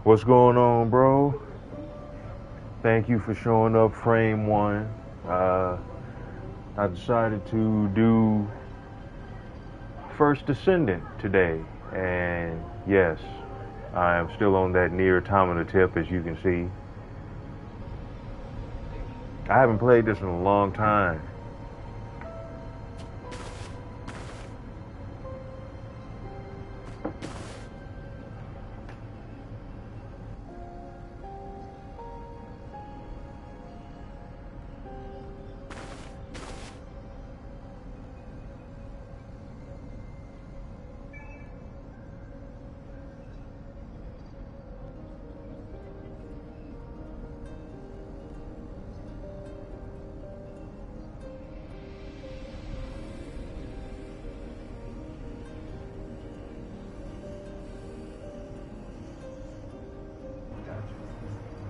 What's going on, bro? Thank you for showing up, Frame One. I decided to do First Descendant today, and yes, I am still on that Nier Automata tip, as you can see. I haven't played this in a long time.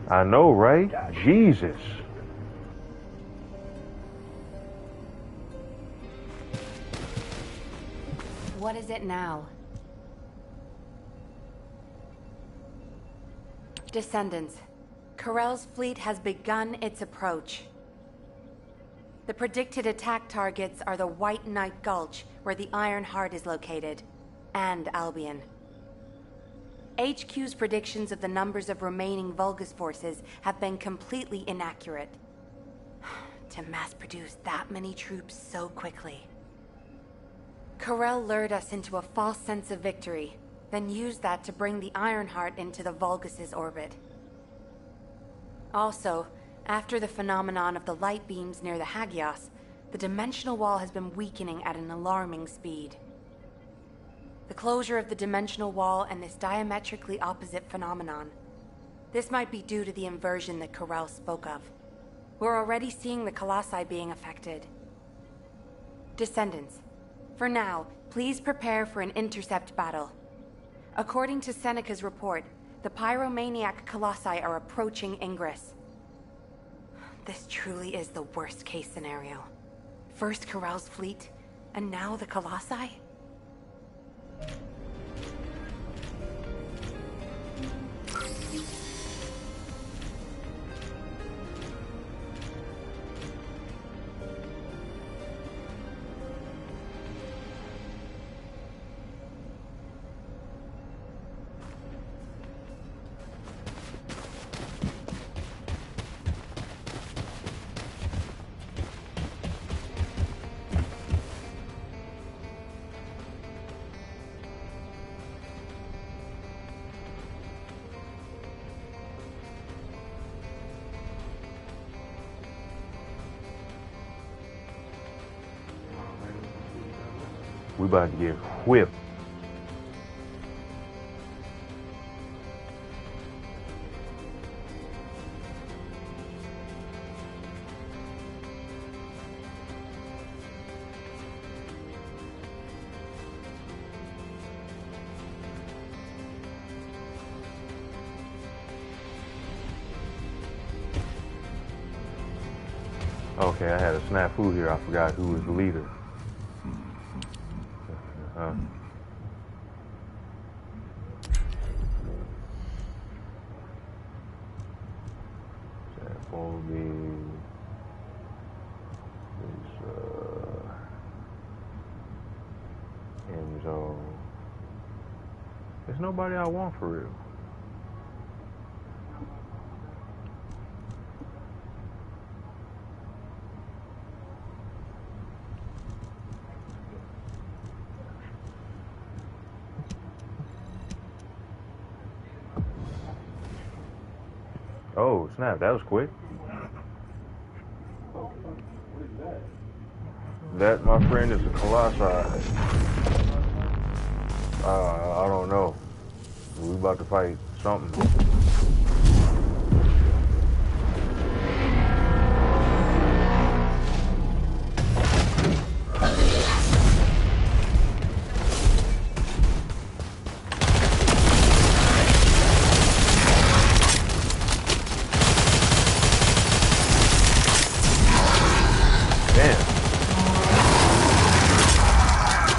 I know, right? Jesus. What is it now? Descendants, Corell's fleet has begun its approach. The predicted attack targets are the White Knight Gulch, where the Iron Heart is located, and Albion. HQ's predictions of the numbers of remaining Vulgus forces have been completely inaccurate. To mass-produce that many troops so quickly. Corell lured us into a false sense of victory, then used that to bring the Ironheart into the Vulgus' orbit. Also, after the phenomenon of the light beams near the Hagios, the dimensional wall has been weakening at an alarming speed. The closure of the dimensional wall and this diametrically opposite phenomenon. This might be due to the inversion that Corell spoke of. We're already seeing the Colossi being affected. Descendants, for now, please prepare for an intercept battle. According to Seneca's report, the pyromaniac Colossi are approaching Ingress. This truly is the worst case scenario. First Corell's fleet, and now the Colossi? We about to get whipped. Okay, I had a snafu here. I forgot who was the leader. Enzo. There's nobody I want for real. Oh, snap, that was quick. That, my friend, is a Colossi. I don't know. We about to fight something.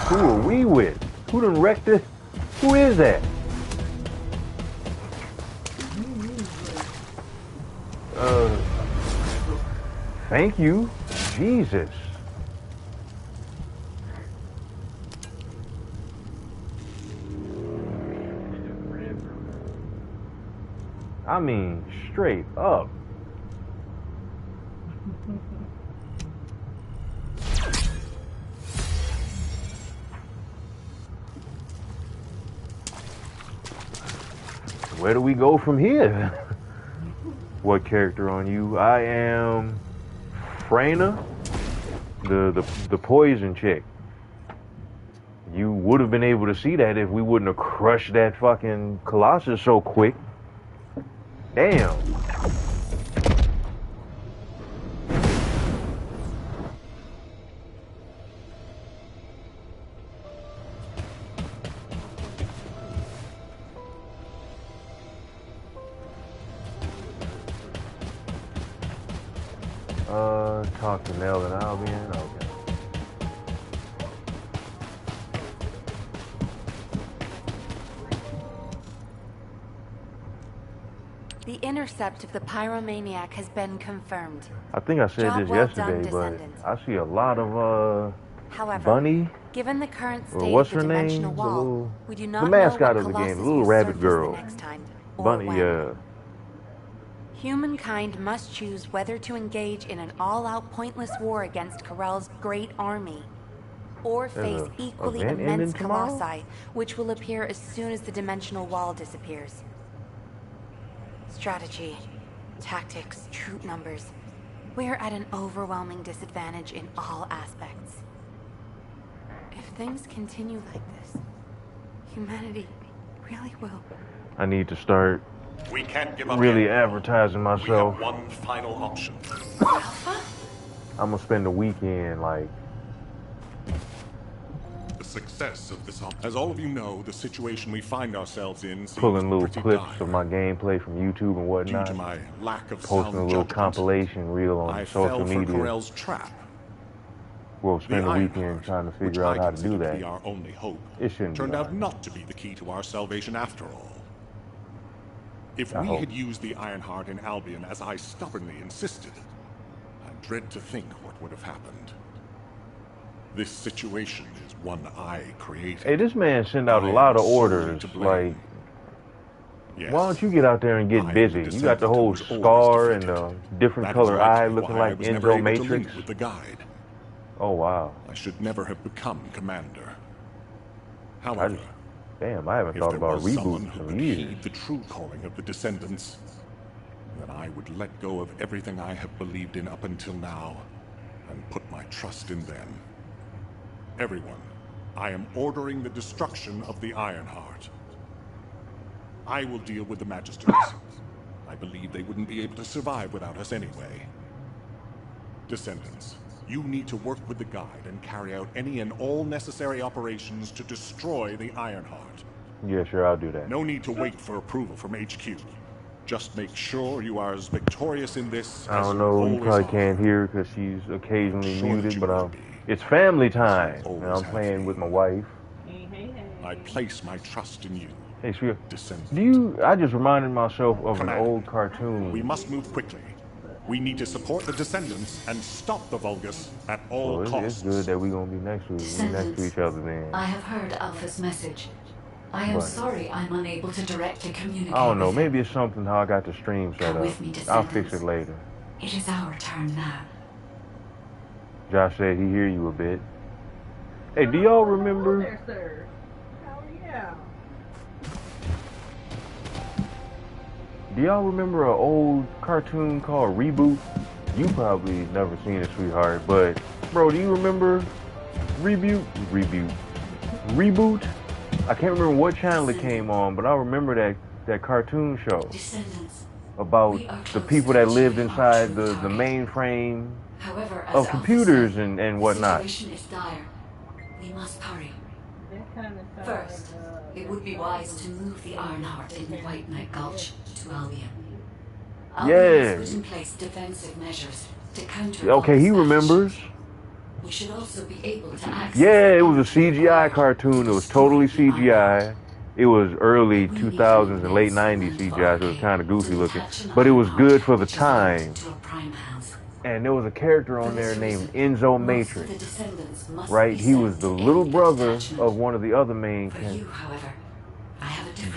Who are we with? Who done wrecked this? Who is that? Uh, thank you. Jesus. I mean, straight up. Where do we go from here? What character on you? I am Freyna, the poison chick. You would have been able to see that if we wouldn't have crushed that fucking Colossus so quick. Damn. Talk to Nell and Albion. Okay. The intercept of the pyromaniac has been confirmed. I think I said Job this well yesterday, done, but Descendants. I see a lot of However, Bunny. given the current state What's of the her name? dimensional The wall, little- we do the not mascot know of what the game, Colossus the little will rabbit surface girl. the next time, or Bunny. when. Humankind must choose whether to engage in an all-out pointless war against Karel's great army, or There's face a equally event immense ending tomorrow? colossi, which will appear as soon as the dimensional wall disappears. Strategy, tactics, troop numbers. We're at an overwhelming disadvantage in all aspects. If things continue like this, humanity really will. I need to start We can't give up really yet. advertising We myself. have one final option. Alpha? I'm gonna spend the weekend like The success of this option. As all of you know, the situation we find ourselves in seems pulling little pretty clips dire. of my gameplay from YouTube and Due whatnot, to my lack of posting a sound little judgment, compilation reel on I social fell for media. Corell's trap. We'll spend the Ironheart, weekend trying to which figure out I how to do considered that. be our only hope, It shouldn't be turned out hard. not to be the key to our salvation after all. If I we hope. had used the Ironheart in Albion as I stubbornly insisted, I dread to think what would have happened. This situation is one I created. Hey, this man sent out a I lot am of solely orders. to blame. Like, Yes. why don't you get out there and I get am busy? the You got the descendant whole who was always scar and defeated. the different That color is eye likely looking why I like was never Enzo able to Matrix. lead with the guide. Oh, wow. I should never have become commander. However, Damn, I haven't if thought there about was someone reboots who in could years. heed the true calling of the Descendants, then I would let go of everything I have believed in up until now and put my trust in them. Everyone, I am ordering the destruction of the Ironheart. I will deal with the Magisters. I believe they wouldn't be able to survive without us anyway. Descendants, you need to work with the Guide and carry out any and all necessary operations to destroy the Ironheart. Yeah, sure, I'll do that. No need to wait for approval from HQ. Just make sure you are as victorious in this I as don't you know, you always probably are. can't hear because she's occasionally Sure that muted, you but will be. it's family time, always and I'm have playing been. with my wife. I place my trust in you, Hey, sweetheart, Descendant. I just reminded myself of an Commander, old cartoon. We must move quickly. We need to support the Descendants and stop the Vulgus at all So it's costs. good that we're gonna be next to each other then. I have heard Alpha's message. I am What? sorry I'm unable to directly communicate I don't know, with him. maybe it's something how I got the stream set Come up. with me, I'll fix Descendants. it later. It is our turn now. Josh said he hear you a bit. Hey, do y'all remember? There, sir. Hell yeah. Do y'all remember an old cartoon called Reboot? You probably never seen it, sweetheart, but bro, do you remember Reboot? Reboot? I can't remember what channel it came on, but I remember that cartoon show Descendants, about we are the close people to that lived achieving our inside true the target. mainframe however, as of Alpha computers said, and whatnot. the situation is dire. We must hurry. That kind of First, it would be wise to move the Ironheart in the White Knight Gulch to Albion. Albion Yeah. has put in place defensive measures to counter Okay, he Vulgus remembers. action. We should also be able to access Yeah, the it was a energy CGI required cartoon. to It was totally destroy the CGI. Ironheart. It was early 2000s and late 90s CGI, so it was kind of goofy looking. But it was good for the time. And there was a character on there named Enzo Matrix, right? He was the little brother of one of the other main characters.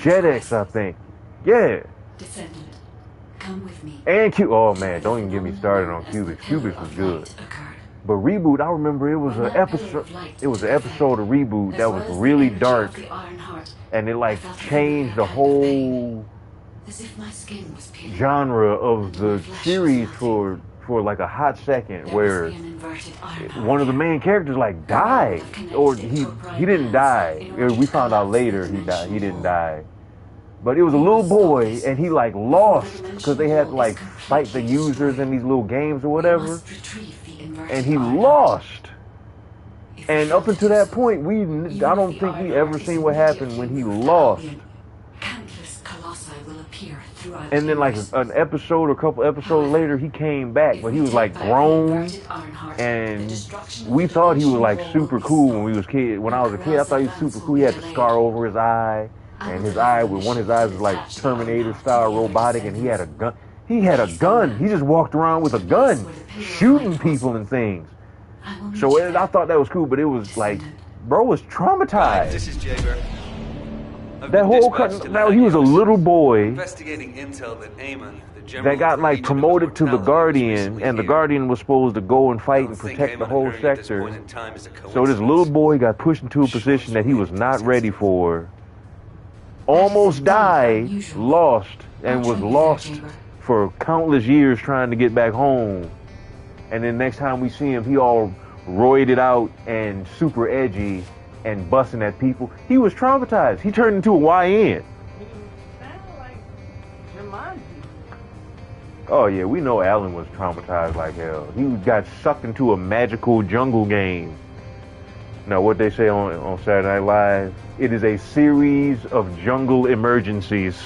Jetix, I think. Yeah. Descendant, come with me. And oh man, don't even get me started on Cubics. Cubics was good. But Reboot, I remember it was an episode. It was an episode of Reboot that was really dark, and it like changed the whole genre of the series for like a hot second, where one of the main characters like died, or he didn't die. We found out later he died. He didn't die. But it was a little boy, and he like lost because they had to like fight the users in these little games or whatever, and he lost. And up until that point, I don't think we ever seen what happened when he lost. And then like an episode or a couple episodes later, he came back, but he was like grown, and we thought he was like super cool when we was kid. When I was a kid, I thought he was super cool. He had the scar over his eye. And his eye, with one of his eyes was like Terminator style robotic, and he had a gun. He had a gun. He just walked around with a gun, shooting people and things. So I thought that was cool, but it was like, bro was traumatized. This is Jaeger. That whole cut. Now he was a little boy investigating intel that Eamon, the general that got like promoted to the Guardian, and the Guardian was supposed to go and fight and protect the whole sector. So this little boy got pushed into a position that he was not ready for. Almost died, lost, and was lost for countless years trying to get back home. And then next time we see him, he all roided out and super edgy and busting at people. He was traumatized. He turned into a YN. Oh yeah, we know Alan was traumatized like hell. He got sucked into a magical jungle game. Now, what they say on Saturday Night Live, it is a series of jungle emergencies.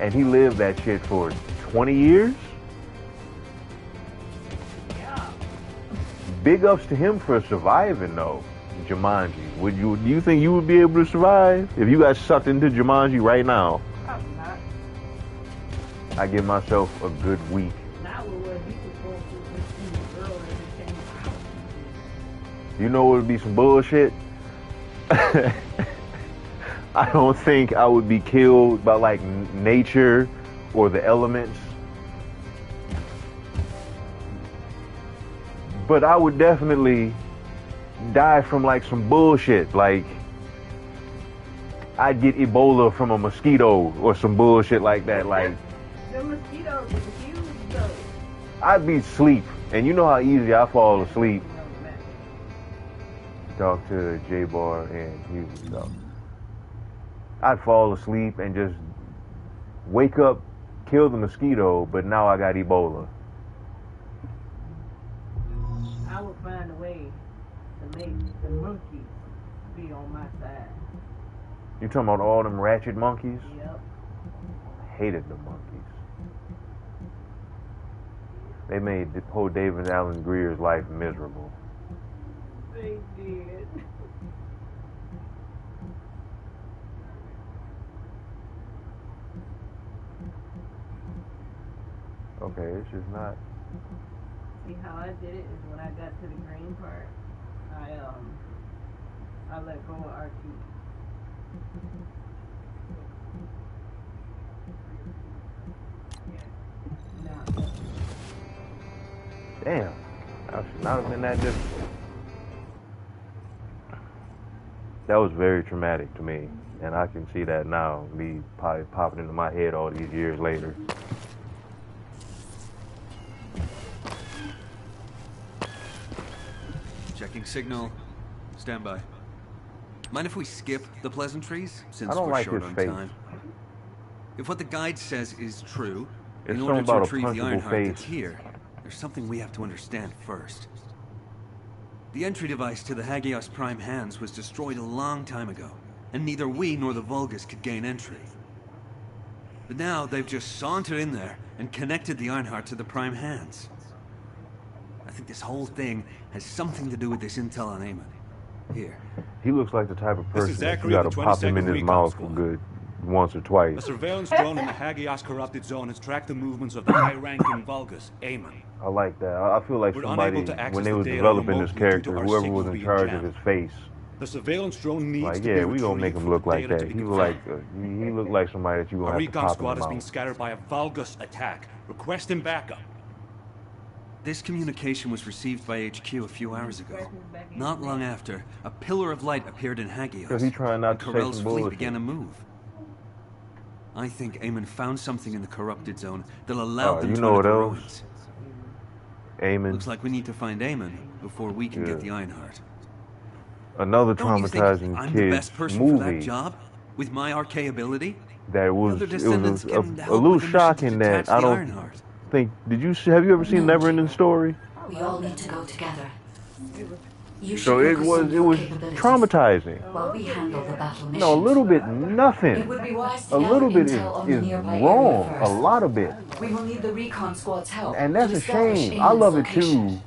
And he lived that shit for 20 years? Yeah. Big ups to him for surviving, though, Jumanji. Do you think you would be able to survive if you got sucked into Jumanji right now? Probably not. I give myself a good week. Not with what he was going through with the girl that became out. You know what would be some bullshit? I don't think I would be killed by like nature or the elements. But I would definitely die from like some bullshit. Like I'd get Ebola from a mosquito or some bullshit like that. Like The mosquitoes are huge though. I'd be asleep. And you know how easy I fall asleep. Talk to J-Bar and Hughes and stuff. I'd fall asleep and just wake up, kill the mosquito, but now I got Ebola. I would find a way to make the monkeys be on my side. You talking about all them ratchet monkeys? Yep. Hated the monkeys. They made the poor David Allen Greer's life miserable. They did. Okay, it's just not. See how I did it is when I got to the green part, I let go of RT. Now, Damn. I should not have been that difficult. That was very traumatic to me. And I can see that now, me probably popping into my head all these years later. Checking signal. Stand by. Mind if we skip the pleasantries, since I don't we're like short his on face. time? If what the guide says is true, It's in order something to about a retrieve the punchable Ironheart that's face. here, there's something we have to understand first. The entry device to the Hagios Prime hands was destroyed a long time ago, and neither we nor the Vulgus could gain entry. But now they've just sauntered in there and connected the Ironheart to the Prime hands. I think this whole thing has something to do with this intel on Eamon. Here. He looks like the type of This person is that you Zachary gotta of the pop him in 22nd his Recon mouth for Squad. good once or A twice. surveillance drone in the Hagios corrupted zone has tracked the movements of the high-ranking Vulgus, Amon. I like that. I feel like We're somebody, unable to access when they the was data developing this remotely due character, to our whoever signal was in being charge of jammed. his face, The surveillance drone needs like, to yeah, be we gonna make retrieved him for look the like data that. to He be look like confirmed. he look like somebody that you Our gonna have to recon pop in squad the has been mouth. scattered by a Vulgus attack. Requesting backup. This communication was received by HQ a few hours ago. Not long after, a pillar of light appeared in Hagios. Cause he trying not and to say Corell's some fleet bullshit. began to move. I think Amon found something in the corrupted zone that allowed them you to know enter what the else? ruins. Amen. Looks like we need to find Amon before we can Yeah. get the Ironheart. Another Don't you think traumatizing I'm the best kid person for that movie job? With my RK ability? that was Other it was descendants a can help little with the mission to shocking that detach I the don't Ironheart. think. Have you ever seen No, Neverending Jacob. Story? We all need to go together. You should So it focus on your was capabilities traumatizing. while we handle the battle missions. No, a little bit It nothing. would be wise A to little gather bit intel on the is nearby wrong. area A first. lot of it. We will need the recon squad's help. And that's to a establish shame. I Amon's love it location. too.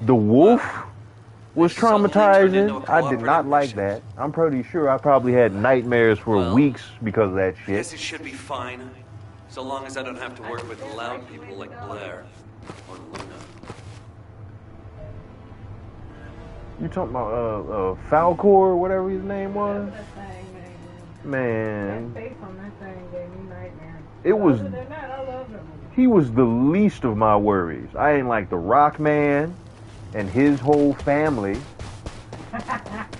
The wolf was This suddenly turned into traumatizing. a I did not cooperative like mission. that. I'm pretty sure I probably had nightmares for Well, weeks because of that I shit. guess it should be fine, so long as I don't have to work with loud people like Blair or Luna. You talking about Falcor, whatever his name was? That thing, Man, that face on that thing gave me nightmares. it was. Other than that, I love him. He was the least of my worries. I ain't like the Rock Man and his whole family.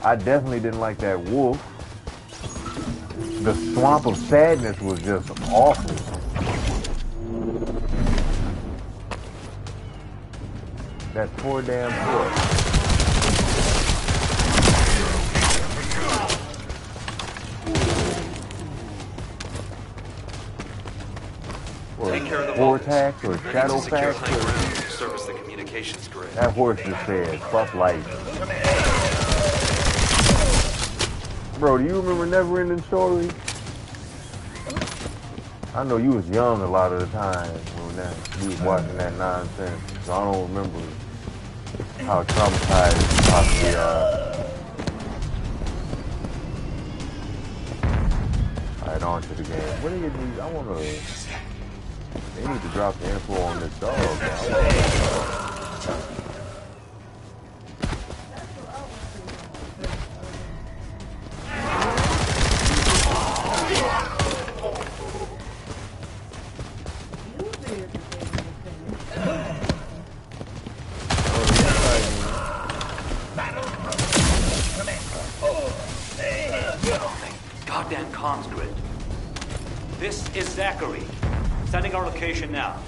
I definitely didn't like that wolf. The Swamp of Sadness was just awful. That poor damn horse. Or Take care of the Vortex or Vulcans. I need to secure Shadowfax. high ground to service the communications grid. That horse just said, fuck life. Bro, do you remember Neverending Story? I know you was young a lot of the time when you was watching that nonsense, so I don't remember how traumatized you possibly are. Alright, on to the game. What do you need? I wanna... They need to drop the info on this dog, man. Goddamn comms grid. This is Zachary. Sending our location now.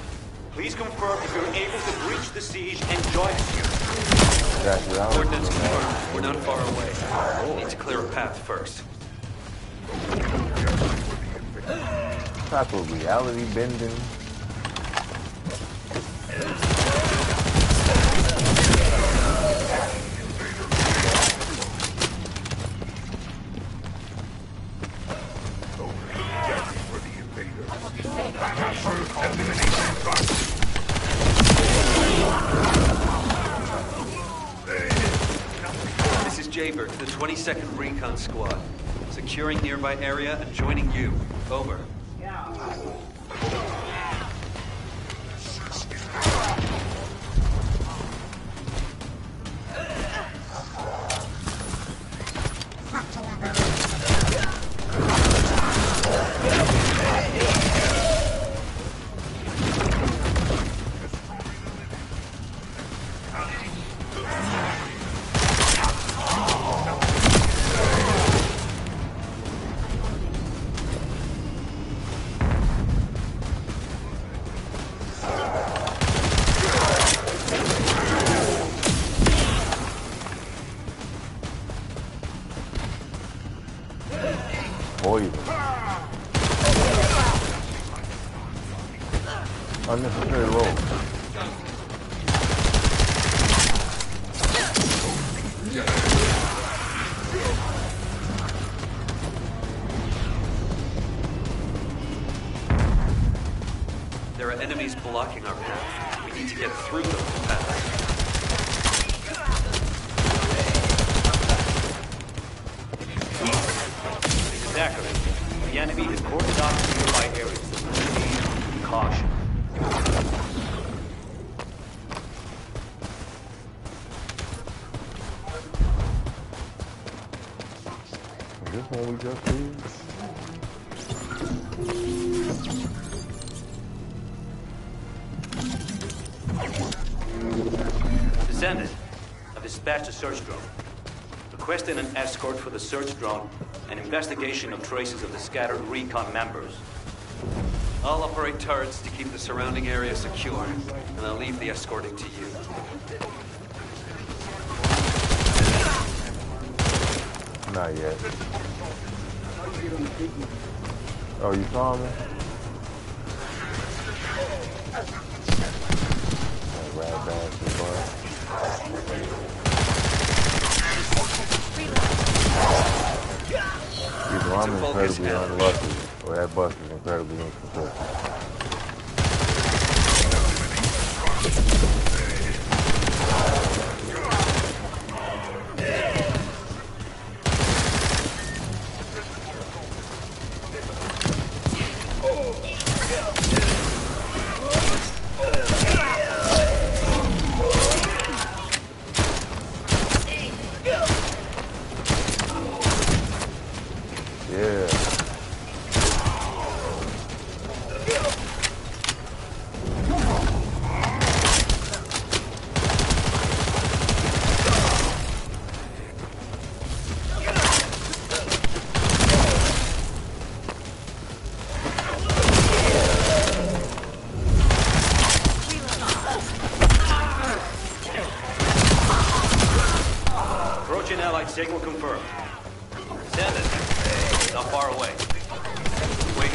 Please confirm if you're able to breach the siege and join us here. Exactly, I don't Coordinates remember confirmed. that. We're not far away. We need to clear a path first. Type of reality bending. This is Jaber to the 22nd Recon Squad. Securing nearby area and joining you. Over. Poison. Unnecessary roll. There are enemies blocking our path. We need to get through them to pass. Zachary, the enemy is cordoned off nearby areas. Proceed with caution. Is this one we just did? Descendant, I've dispatched a search drone. Requesting an escort for the search drone and investigation of traces of the scattered recon members. I'll operate turrets to keep the surrounding area secure, and I'll leave the escorting to you. Not yet. Oh, you saw me? That rat bastard, boy. Either I'm incredibly unlucky, or that bus is incredibly inconsistent. Signal confirmed. Send it. Not far away. Wait.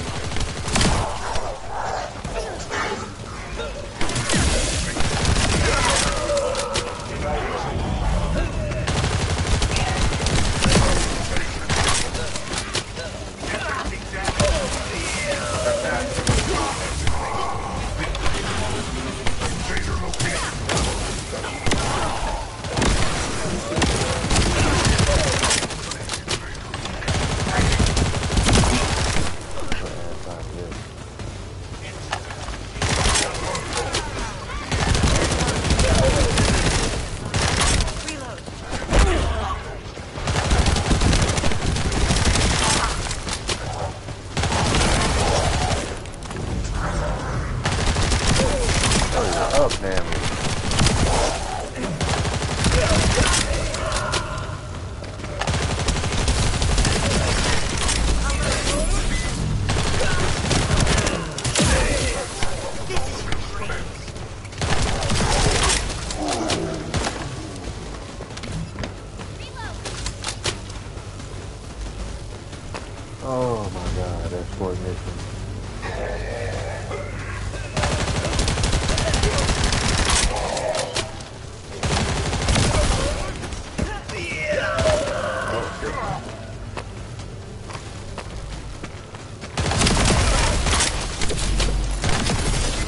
Oh my god, escort mission.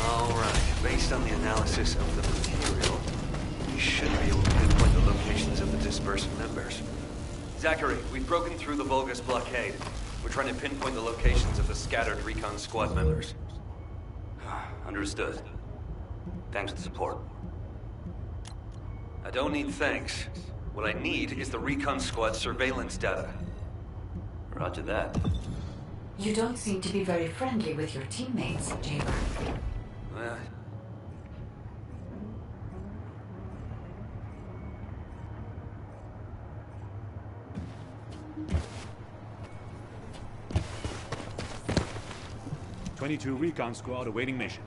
Alright, based on the analysis of the material, we should be able to pinpoint the locations of the dispersed members. Zachary, we've broken through the Vulgus blockade. We're trying to pinpoint the locations of the scattered recon squad members. Understood. Thanks for the support. I don't need thanks. What I need is the recon squad surveillance data. Roger that. You don't seem to be very friendly with your teammates, Jaber. Well, '22 Recon Squad awaiting mission.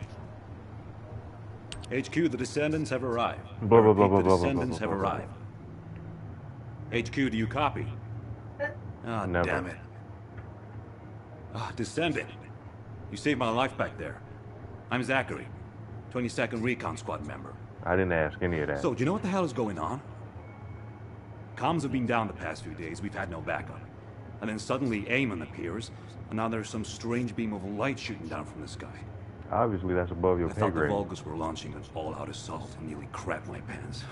HQ, the Descendants have arrived. Blah, blah, blah, Repeat, blah, the blah, Descendants blah, blah, have blah, arrived. HQ, do you copy? Ah, Never. damn it. Ah, Descendant. You saved my life back there. I'm Zachary, 22nd Recon Squad member. I didn't ask any of that. So, do you know what the hell is going on? Comms have been down the past few days. We've had no backup. And then suddenly Eamon appears, and now there's some strange beam of light shooting down from the sky. Obviously, that's above your I pay thought the grade. Vulgus were launching an all-out assault and nearly crapped my pants.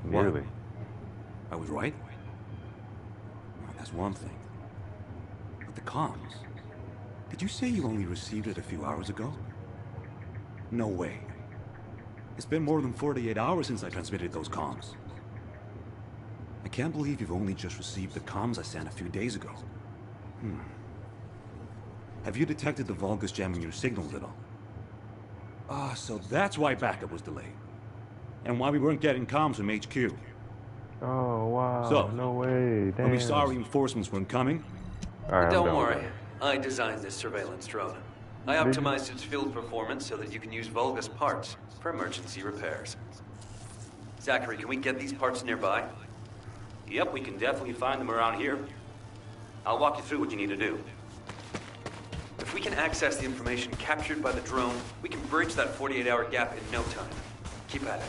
Nearly. I was right? Well, that's one thing. The comms? Did you say you only received it a few hours ago? No way. It's been more than 48 hours since I transmitted those comms. I can't believe you've only just received the comms I sent a few days ago. Have you detected the Vulgus jamming your signals at all? Ah, so that's why backup was delayed. And why we weren't getting comms from HQ. Oh, wow. So, no way. Damn. When we saw reinforcements weren't coming... Alright, Don't worry. I designed this surveillance drone. I optimized its field performance so that you can use Vulgus parts for emergency repairs. Zachary, can we get these parts nearby? Yep, we can definitely find them around here. I'll walk you through what you need to do. If we can access the information captured by the drone, we can bridge that 48-hour gap in no time. Keep at it.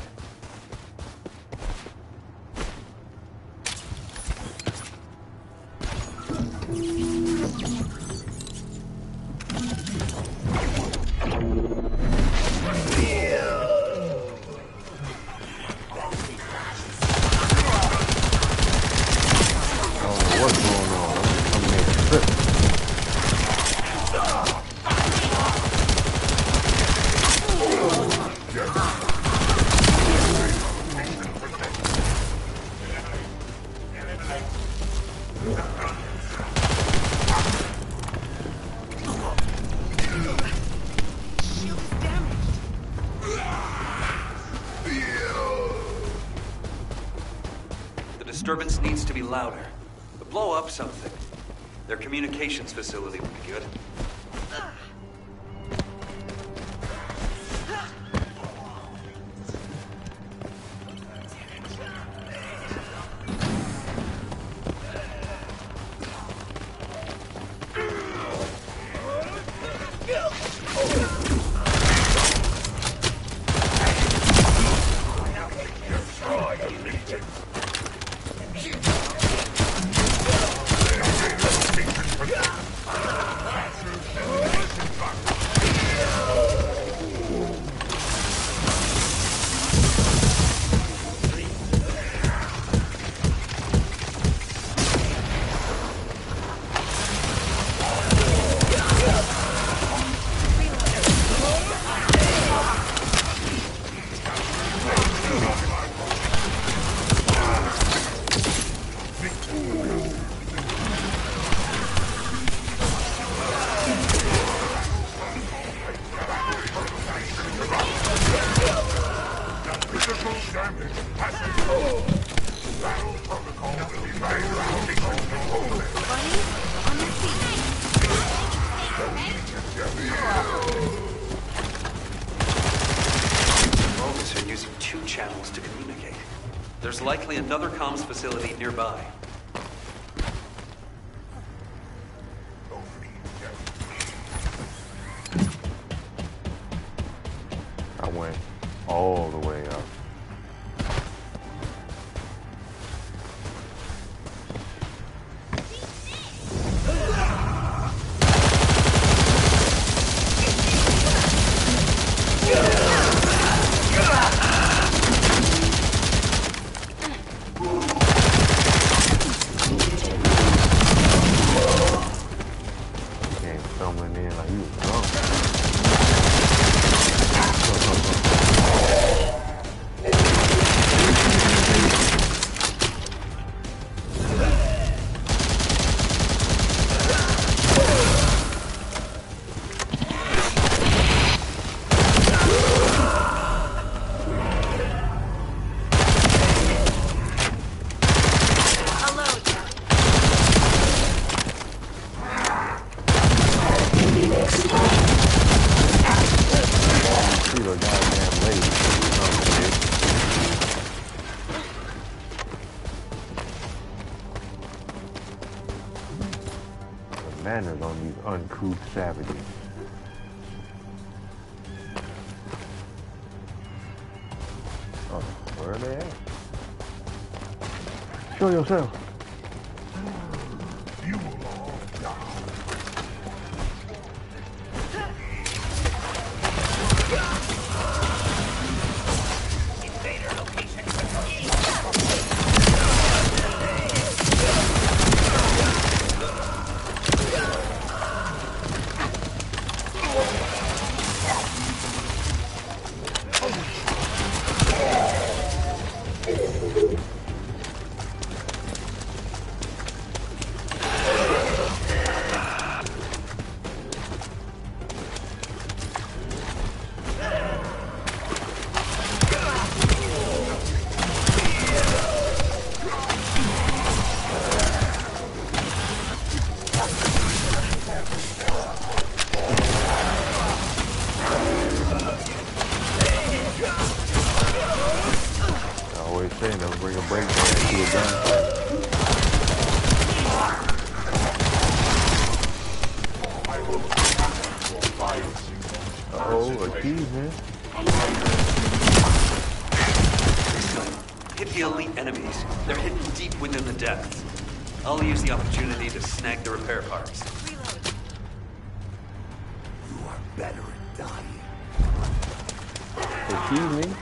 What's going on? I'm making a trip. The disturbance needs to be louder. Blow up something. Their communications facility would be good. Vulgus are using 2 channels to communicate. There's likely another comms facility nearby. I went all the way up. Came stumbling in like he was drunk. See the goddamn lady. The manners on these uncouth savages. Oh, where are they at? Show yourself. You will all die. go. Achievement. Hit the elite enemies. They're hidden deep within the depths. I'll use the opportunity to snag the repair parts. You are better at dying. Achievement.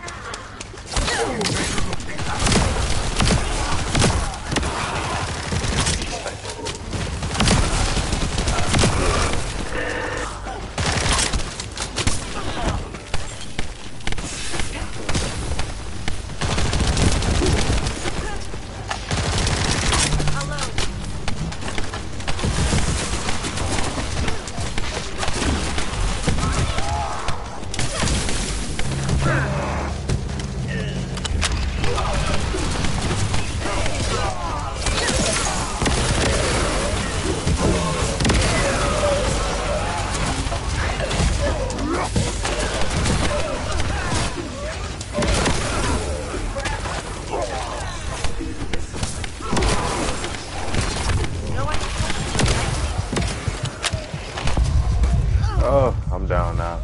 Oh, I'm down now.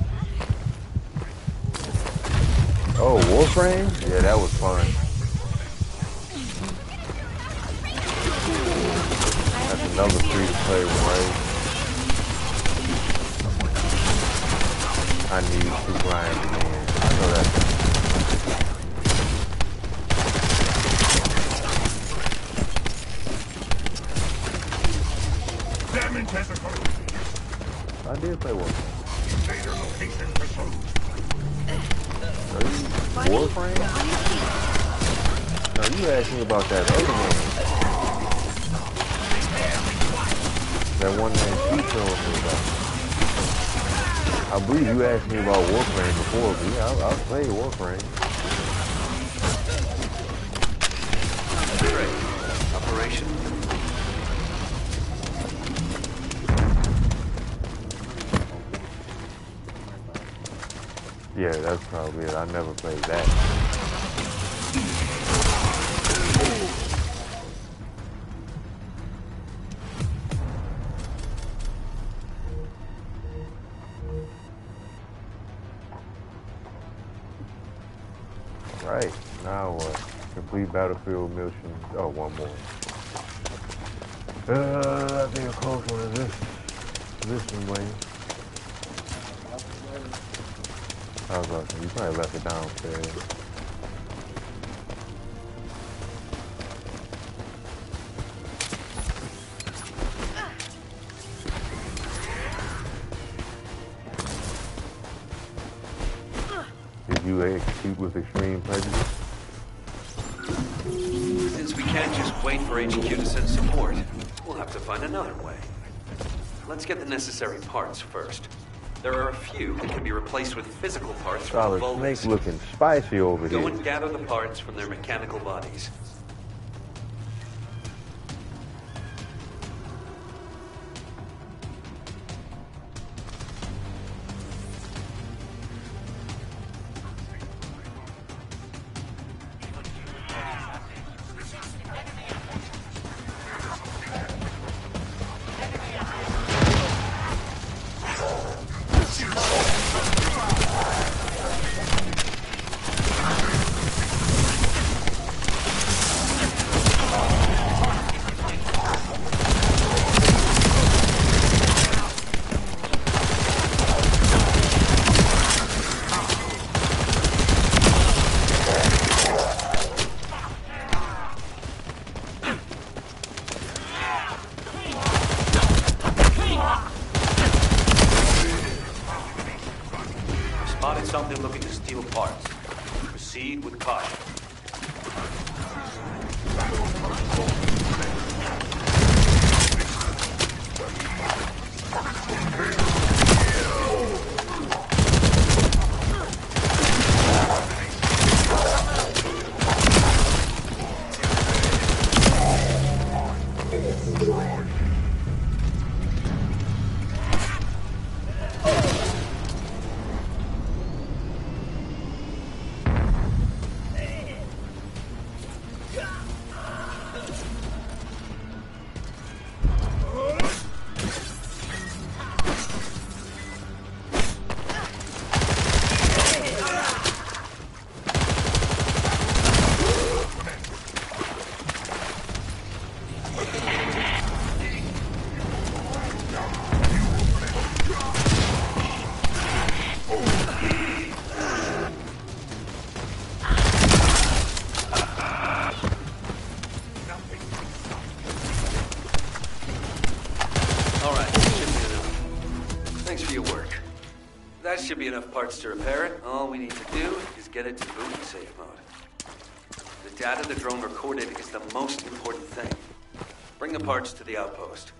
Oh, Warframe? Yeah, that was fun. That's another free-to-play one, right? I need to grind again. I know that. Damn tentacle! I did play Warframe. Warframe? No, you asked me about that other one. That one that she told me about. I believe you asked me about Warframe before, but yeah, I'll play Warframe. Great. Operation. Yeah, that's probably it. I never played that. Right, now what? Complete battlefield mission. Oh, one more. I think a close one is this one, Wayne. I was about to say, you probably left it downstairs. Did you execute with extreme prejudice? Since we can't just wait for HQ to send support, we'll have to find another way. Let's get the necessary parts first. There are a few that can be replaced with physical parts from the Solid Snake Vulgus. looking spicy over Go here. and gather the parts from their mechanical bodies. Spotted something looking to steal parts. Proceed with caution. Thanks for your work. That should be enough parts to repair it. All we need to do is get it to boot in safe mode. The data the drone recorded is the most important thing. Bring the parts to the outpost.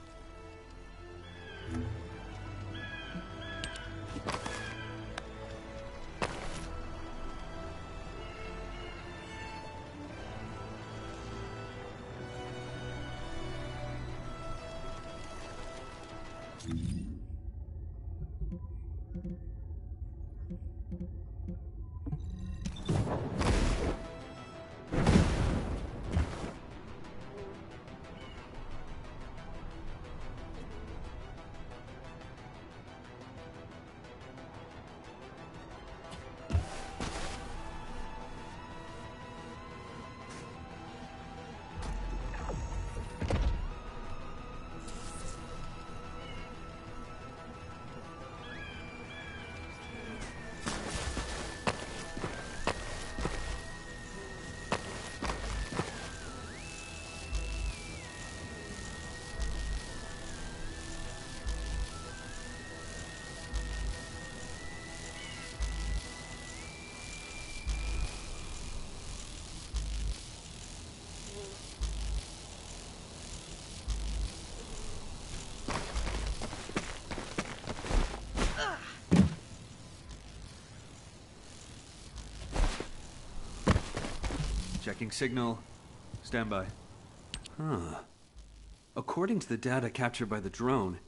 Checking signal. Stand by. Huh. According to the data captured by the drone,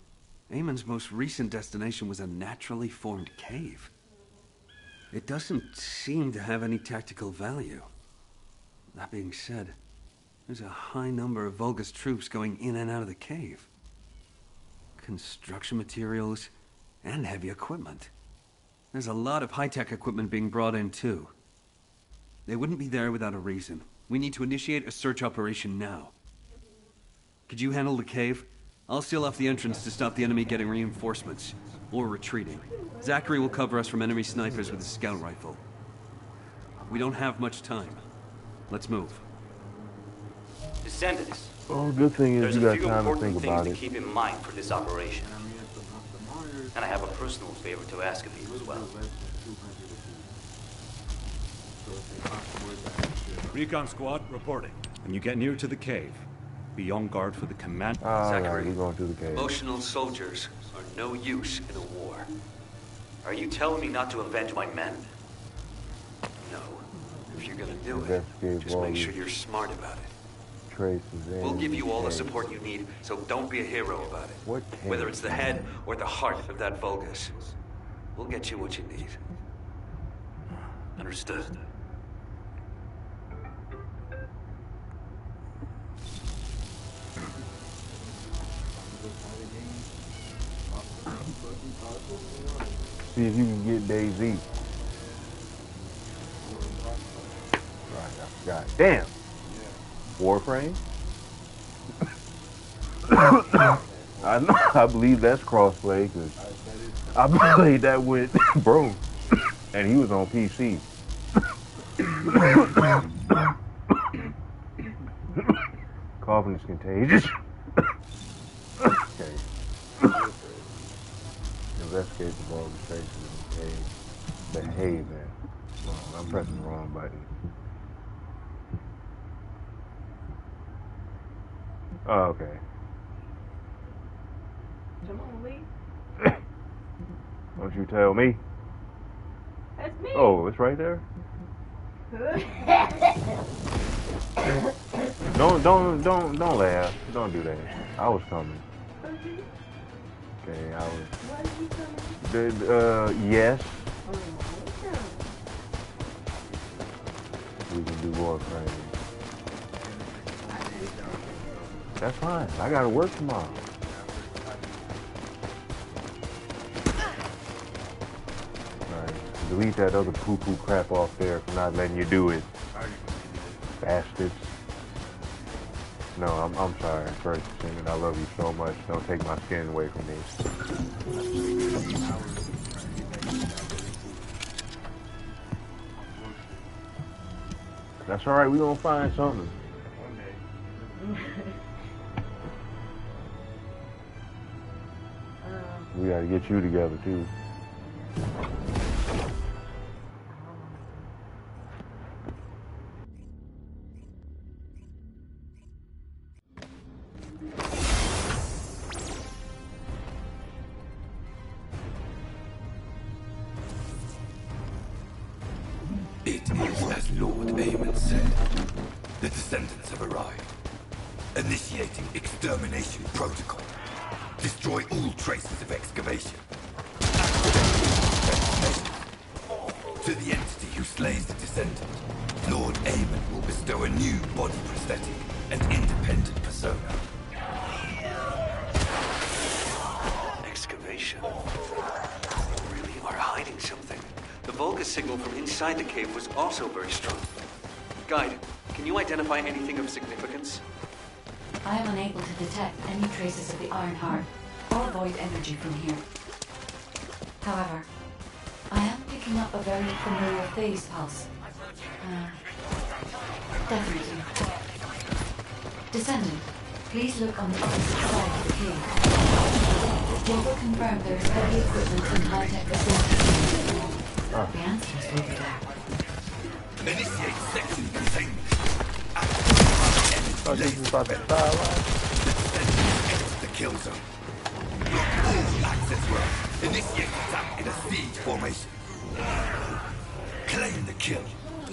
Eamon's most recent destination was a naturally formed cave. It doesn't seem to have any tactical value. That being said, there's a high number of Vulgus troops going in and out of the cave. Construction materials and heavy equipment. There's a lot of high-tech equipment being brought in too. They wouldn't be there without a reason. We need to initiate a search operation now. Could you handle the cave? I'll seal off the entrance to stop the enemy getting reinforcements. Or retreating. Zachary will cover us from enemy snipers with his scout rifle. We don't have much time. Let's move. Descendants. Oh, good thing is There's you a got few time to important think things about to it. keep in mind for this operation. And I have a personal favor to ask of you as well. Recon squad reporting. When you get near to the cave, be on guard for the command. Alright, Zachary, we're going through the cave. emotional soldiers are no use in a war. Are you telling me not to avenge my men? No. If you're gonna do it, Investigate just make Vulgus sure you're smart about it. traces in We'll give you all the cave. support you need, so don't be a hero about it. What cave? Whether it's the head or the heart of that Vulgus. We'll get you what you need. Understood. See if you can get DayZ. Right, I forgot. Damn. Warframe? I know. I believe that's crossplay because I played that with bro, and he was on PC. Coughing is contagious. Okay. Investigate the Vulgus traces in the cave. Behave, man. Wrong. I'm pressing the wrong button. Oh, okay. Come on, Lee. Don't you tell me. That's me. Oh, it's right there. Don't laugh. Don't do that. I was coming. Okay, I was. Why did you come in? Yes. Oh, okay. We can do Warframe. That's fine. I gotta work tomorrow. Alright. Delete that other poo-poo crap off there for not letting you do it. Bastards. No, I'm sorry. First Singing, I love you so much. Don't take my skin away from me. That's alright, we gonna find something. We gotta get you together too. It is as Lord Aemon said. The Descendants have arrived. Initiating extermination protocol. Destroy all traces of excavation. To the entity who slays the Descendant, Lord Aemon will bestow a new body prosthetic and independent persona. Excavation. Really are hiding something. The Vulgus signal from inside the cave was also very strong. Guide, can you identify anything of significance? I am unable to detect any traces of the Ironheart or void energy from here. However, I am picking up a very familiar phase pulse. Definitely. Descendant, please look on the opposite side of the cave. Data confirmed there is heavy equipment and high-tech facilities. The answer is over there. Initiate section containment. Oh, this is about to die. The kill zone. Block all access roads. Initiate attack in a siege formation. Claim the kill.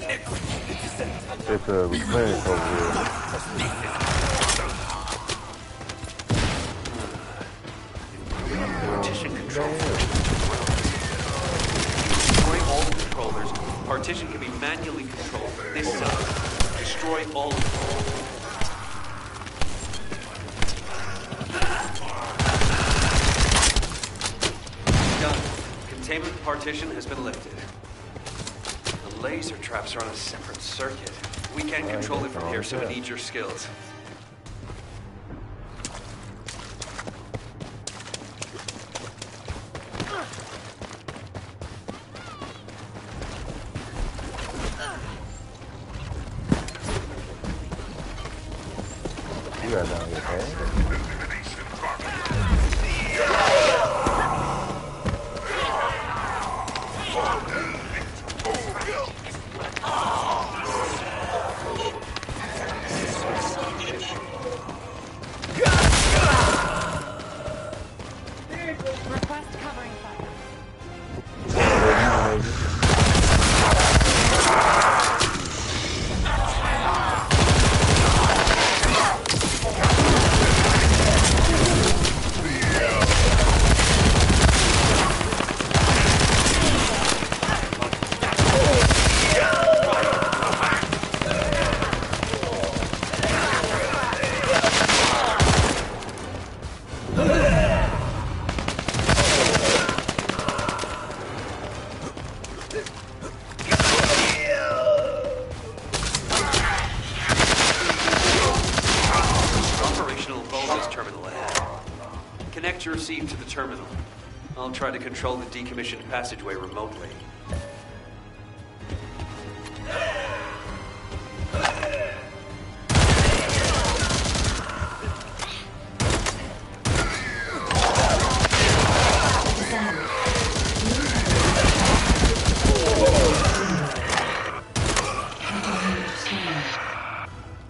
Execute the descent. It's a replenish over here. Partition control. Destroy all the controllers. Partition can be manually controlled from this side. Destroy all of them. Done. Containment partition has been lifted. The laser traps are on a separate circuit. We can't control it from here, so we need your skills. You got down your head. Request covering fire. Connect your receiver to the terminal. I'll try to control the decommissioned passageway remotely.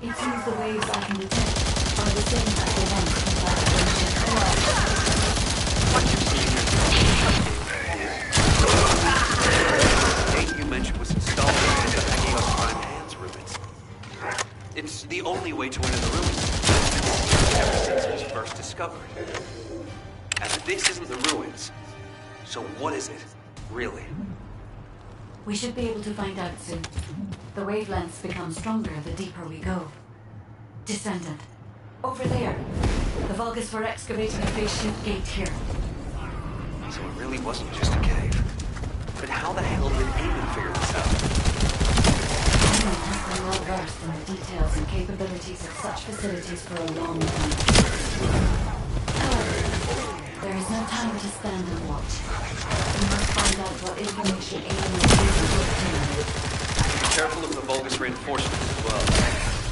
It seems the waves I can detect are the same as the ones inside the The gate you mentioned was installed in the Hagios Prime Hands ruins. It's the only way to enter the ruins ever since it was first discovered. And this isn't the ruins. So what is it, really? We should be able to find out soon. The wavelengths become stronger the deeper we go. Descendant. Over there. The Vulgus were excavating a face-shaped gate here. So it really wasn't just a cave. But how the hell did Aemon figure this out? Aemon has been well versed in the details and capabilities of such facilities for a long time. However, there is no time to stand and watch. We must find out what information Aemon is using to obtain. Be careful of the Vulgus reinforcements as well.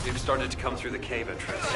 They've started to come through the cave entrance.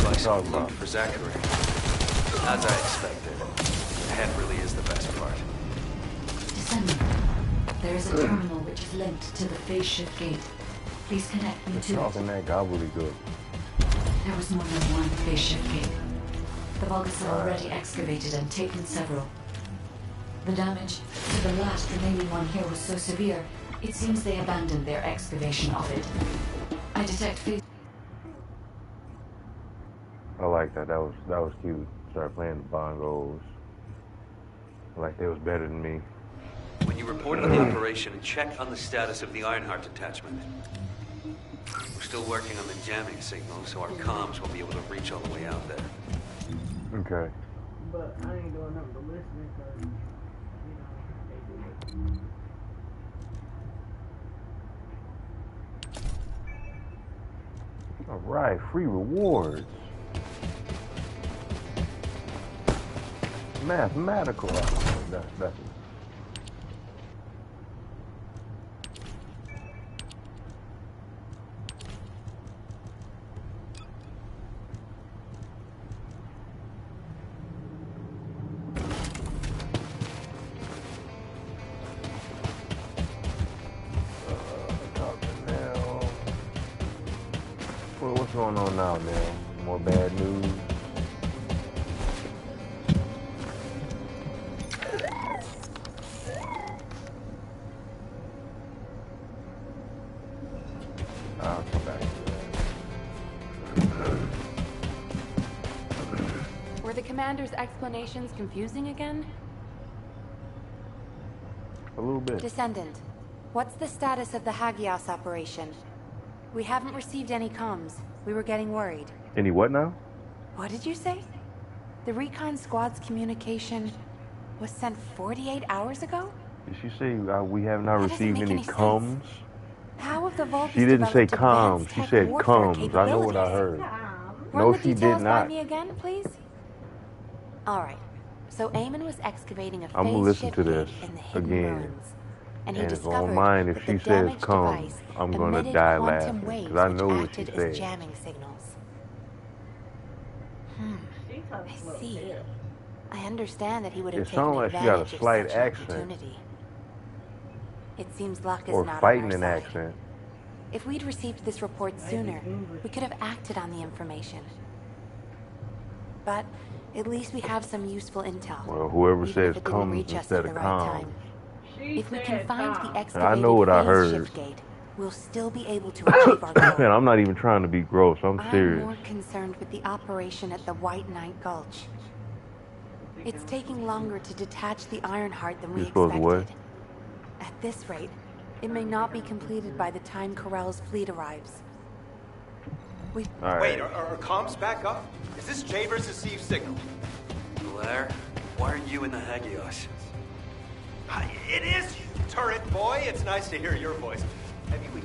spice talking and loot about? for Zachary. As I expected. The head really is the best part. Descendant, there is a terminal which is linked to the phase shift gate. Please connect me to it. Talking that gobbledygook. There was more than one phase shift gate. The Vulgus have already excavated and taken several. The damage to the last remaining one here was so severe, it seems they abandoned their excavation of it. I detect phase... I like that. That was cute. Start playing the bongos. Like they was better than me. When you report on the operation, check on the status of the Ironheart detachment. We're still working on the jamming signal, so our comms won't be able to reach all the way out there. Okay. But I ain't doing nothing but listening because, they do it. All right, free rewards. Mathematical. That's what's going on now, man? More bad news. I'll come back to that. Were the commander's explanations confusing again? A little bit. Descendant, what's the status of the Hagios operation? We haven't received any comms. We were getting worried. Any what now? What did you say? The recon squad's communication was sent 48 hours ago? Did she say we have not That doesn't received make any any sense. comms? How have the Vulcans She didn't say developed comms. advanced She tech said warfare comms. I know what I heard. capabilities? No, Run the she did details not. by me again, please. All right. So Eamon was excavating a I'm gonna phase listen shift to gate this in the hidden again. ruins. And he And if I don't discovered mind if that she the says damaged comms, device I'm gonna emitted die quantum laughing, waves 'cause I which know what she acted as said. jamming signals. I see. I understand that he would have It taken sounds like she got a advantage of slight such an accent. opportunity. It seems luck is Or not fighting on an our side. accent. If we'd received this report sooner, we could have acted on the information. But at least we have some useful intel. Well, whoever even if says it didn't comms reach us instead at of the right comms. time. If we can find the I excavated know what I phase heard. shift gate, we'll still be able to achieve our goal. And I'm not even trying to be gross. I'm I'm serious. more concerned with the operation at the White Knight Gulch. It's taking longer to detach the Ironheart than we You're supposed to what? expected. At this rate, it may not be completed by the time Corell's fleet arrives. We All right. Wait, are comms back up? Is this Javer's received signal? Blair, why aren't you in the Hagios? It is you, turret boy. It's nice to hear your voice. Heavyweight.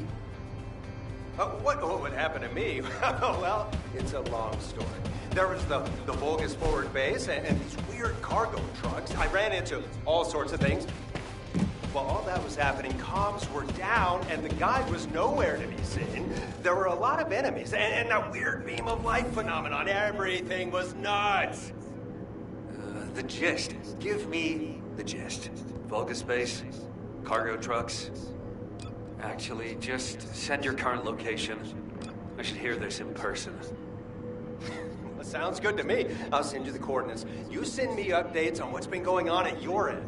What happened to me? Well, it's a long story. There was the Vulgus forward base and these weird cargo trucks. I ran into all sorts of things. While all that was happening, comms were down and the guide was nowhere to be seen. There were a lot of enemies and that weird beam of light phenomenon. Everything was nuts. The gist. Give me the gist. Vulgus base? Cargo trucks? Actually, just send your current location. I should hear this in person. Well, sounds good to me. I'll send you the coordinates. You send me updates on what's been going on at your end.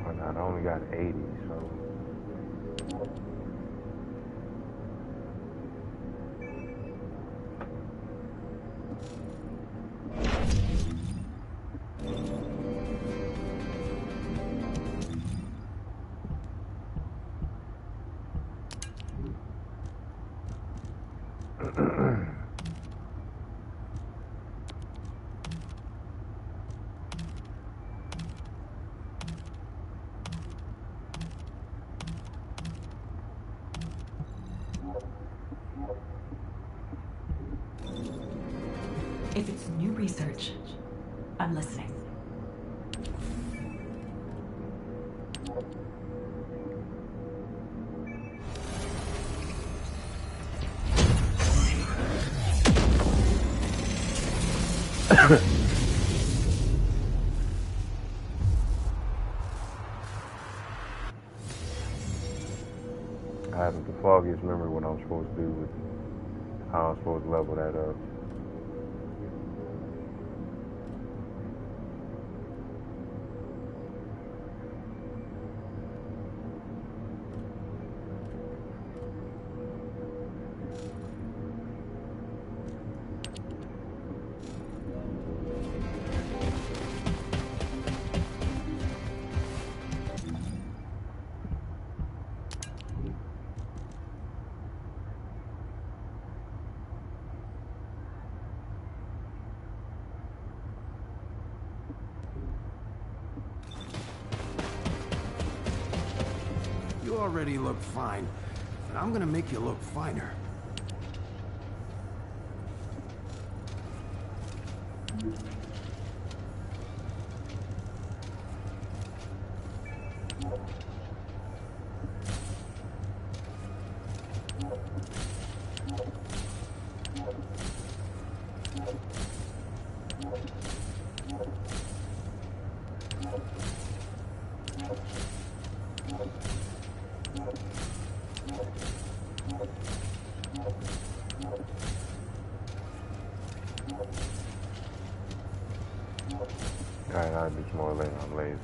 Oh, no, I only got 80, so. If it's new research, I'm listening. I haven't the foggiest memory what I'm supposed to do with how I'm supposed to level that up. You already look fine, but I'm gonna make you look finer. Alright, I'll do some more later. I'm lazy.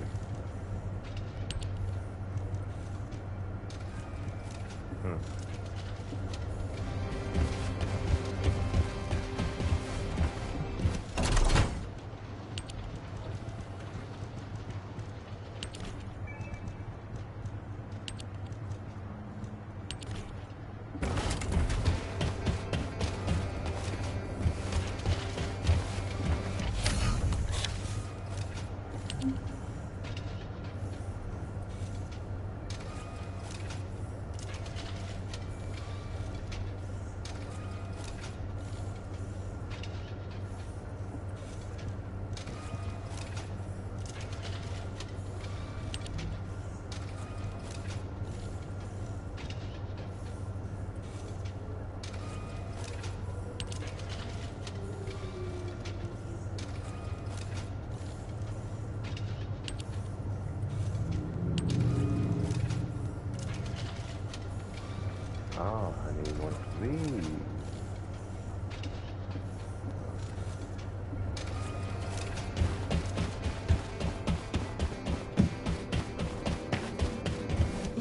Oh, I need one of these.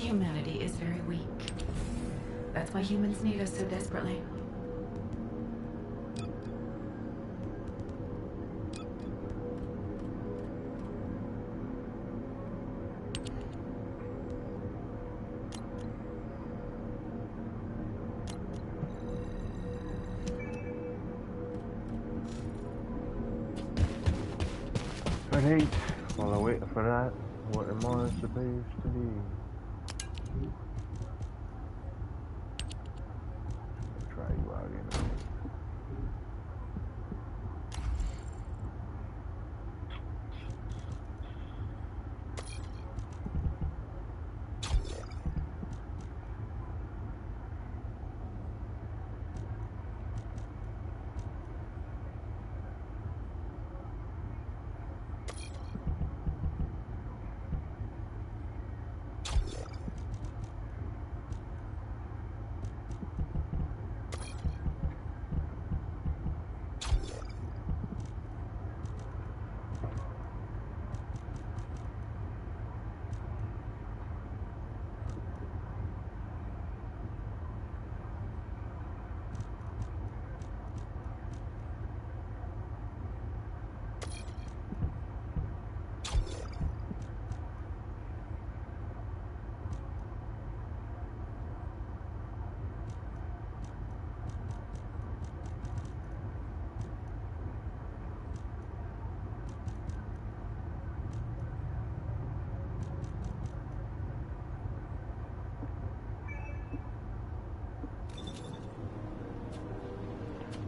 Humanity is very weak. That's why humans need us so desperately. But hey, while I wait for that, what am I supposed to do? Try you out in a minute.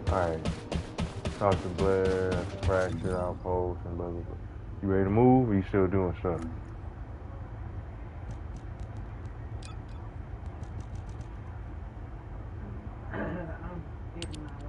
Alright. Talk to Blair, fractured outpost, and blah, blah, blah. You ready to move, or you still doing stuff? I'm getting my life.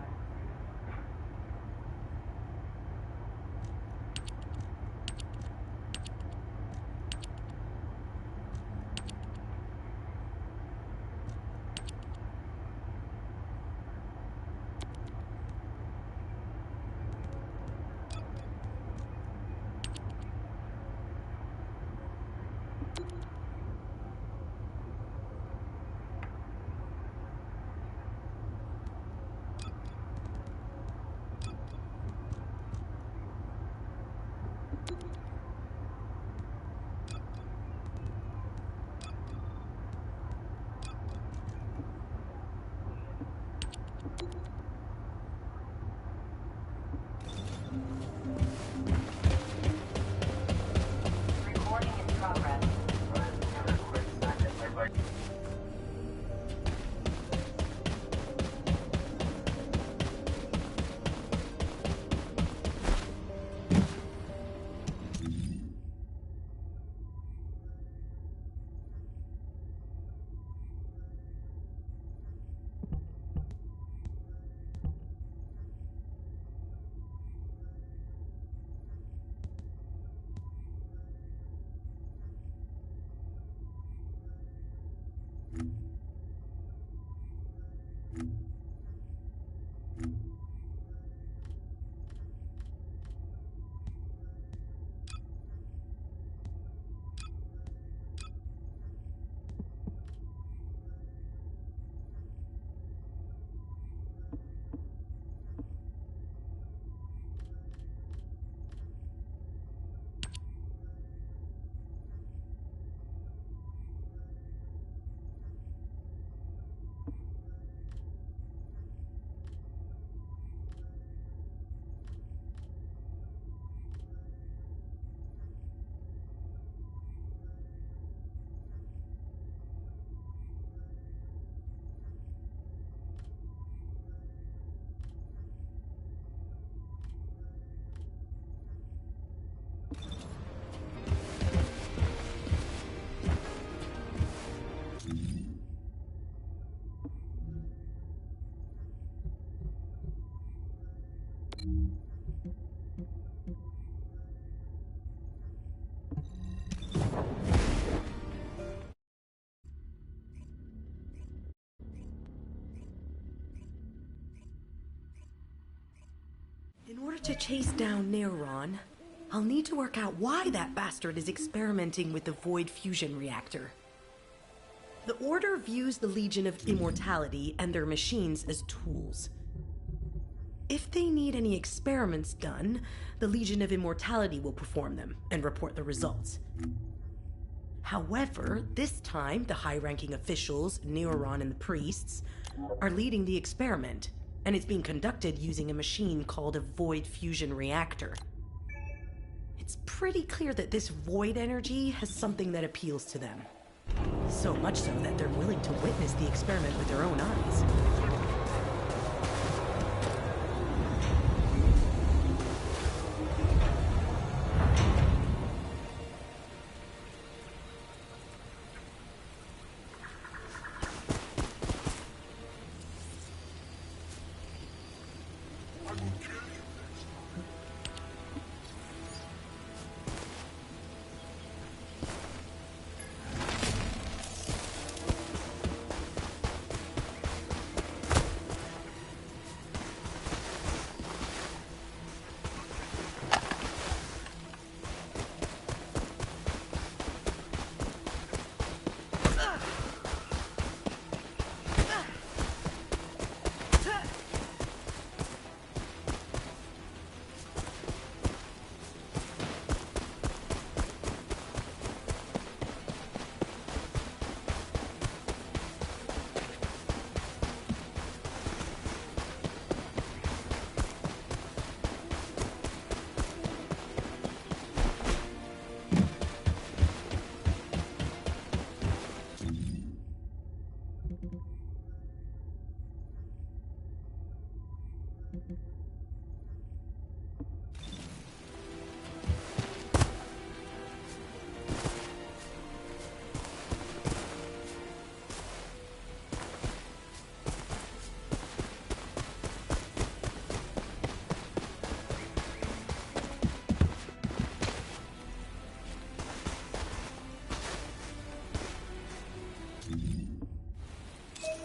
Recording in progress. In order to chase down Neuron, I'll need to work out why that bastard is experimenting with the Void Fusion Reactor. The Order views the Legion of Immortality and their machines as tools. If they need any experiments done, the Legion of Immortality will perform them and report the results. However, this time, the high-ranking officials, Neuron and the priests, are leading the experiment, and it's being conducted using a machine called a Void Fusion Reactor. It's pretty clear that this void energy has something that appeals to them. So much so that they're willing to witness the experiment with their own eyes.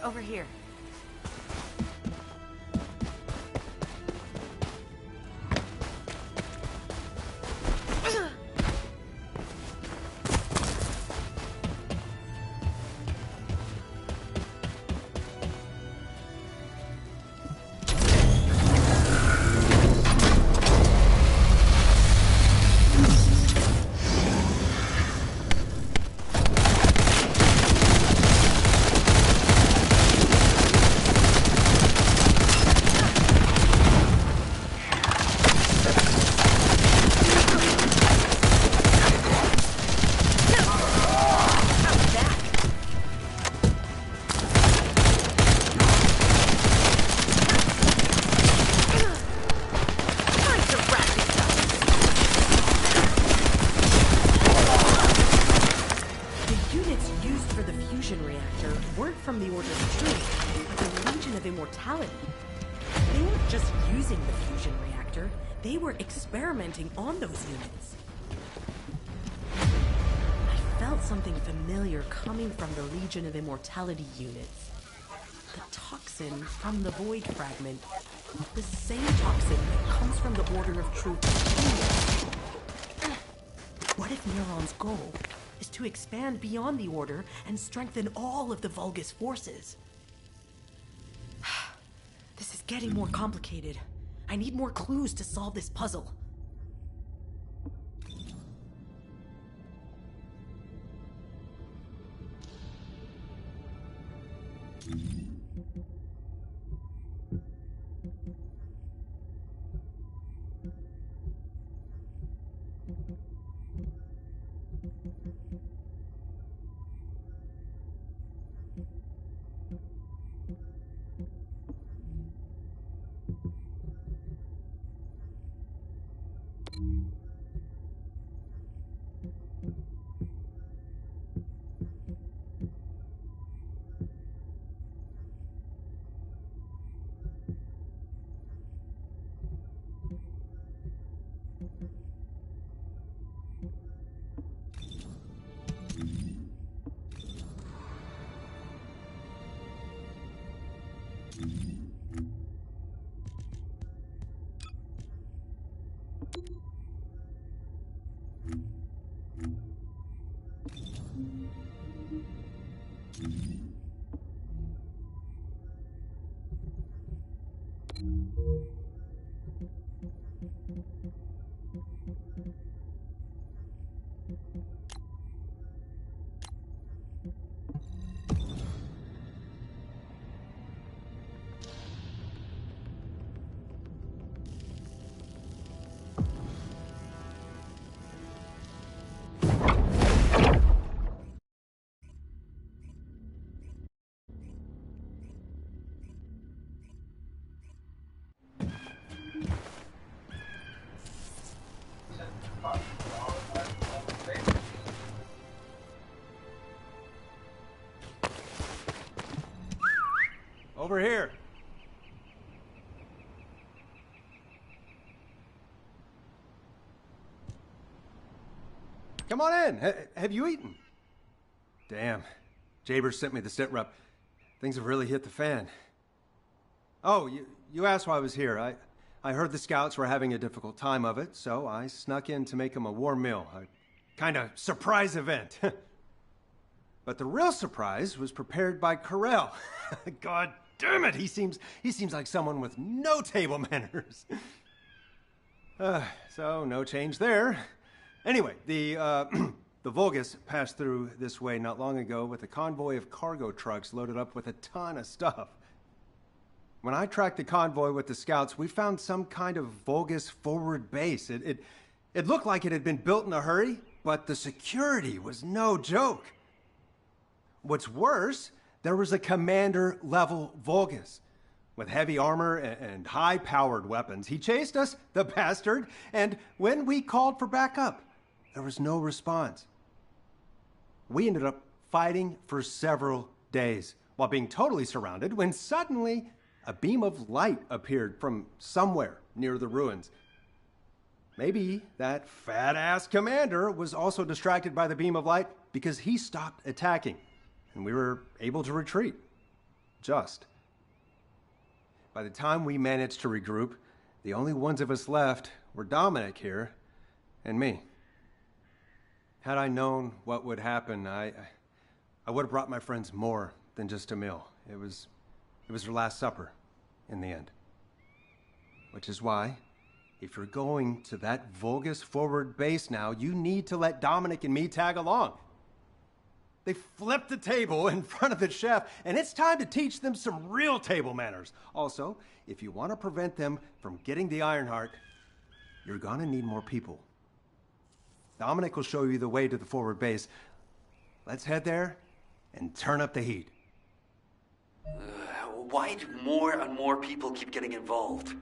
Over here. From the Order of Truth, but the Legion of Immortality. They weren't just using the fusion reactor, they were experimenting on those units. I felt something familiar coming from the Legion of Immortality units. The toxin from the Void Fragment. The same toxin that comes from the Order of Truth. What if Neuron's goal is to expand beyond the Order and strengthen all of the Vulgus forces? This is getting more complicated. I need more clues to solve this puzzle. Over here. Come on in. Have you eaten? Damn. Jabers sent me the sit rep. Things have really hit the fan. Oh, you asked why I was here. I heard the scouts were having a difficult time of it, so I snuck in to make them a warm meal. A kind of surprise event. But the real surprise was prepared by Corell. God damn it, he seems like someone with no table manners. So no change there. Anyway, the Vulgus passed through this way not long ago with a convoy of cargo trucks loaded up with a ton of stuff. When I tracked the convoy with the scouts, we found some kind of Vulgus forward base. It looked like it had been built in a hurry, but the security was no joke. What's worse, there was a commander-level Vulgus with heavy armor and high-powered weapons. He chased us, the bastard, and when we called for backup, there was no response. We ended up fighting for several days while being totally surrounded when suddenly a beam of light appeared from somewhere near the ruins. Maybe that fat-ass commander was also distracted by the beam of light because he stopped attacking, and we were able to retreat. just. By the time we managed to regroup, the only ones of us left were Dominic here and me. Had I known what would happen, I would have brought my friends more than just a meal. It was their last supper, in the end. Which is why, if you're going to that Vulgus forward base now, you need to let Dominic and me tag along. They flipped the table in front of the chef, and it's time to teach them some real table manners. Also, if you want to prevent them from getting the Ironheart, you're gonna need more people. Dominic will show you the way to the forward base. Let's head there and turn up the heat. Why do more and more people keep getting involved?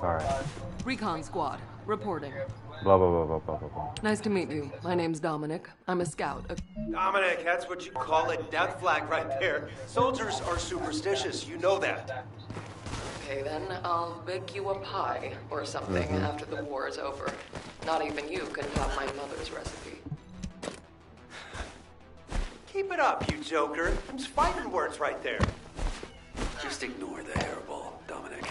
Alright. Recon Squad, reporting. Blah, blah, blah, blah, blah, blah, blah. Nice to meet you. My name's Dominic. I'm a scout. Dominic, that's what you call a death flag right there. Soldiers are superstitious, you know that. Okay then, I'll bake you a pie or something after the war is over. Not even you can top my mother's recipe. Keep it up, you joker. Them's fighting words right there. Just ignore the hairball, Dominic.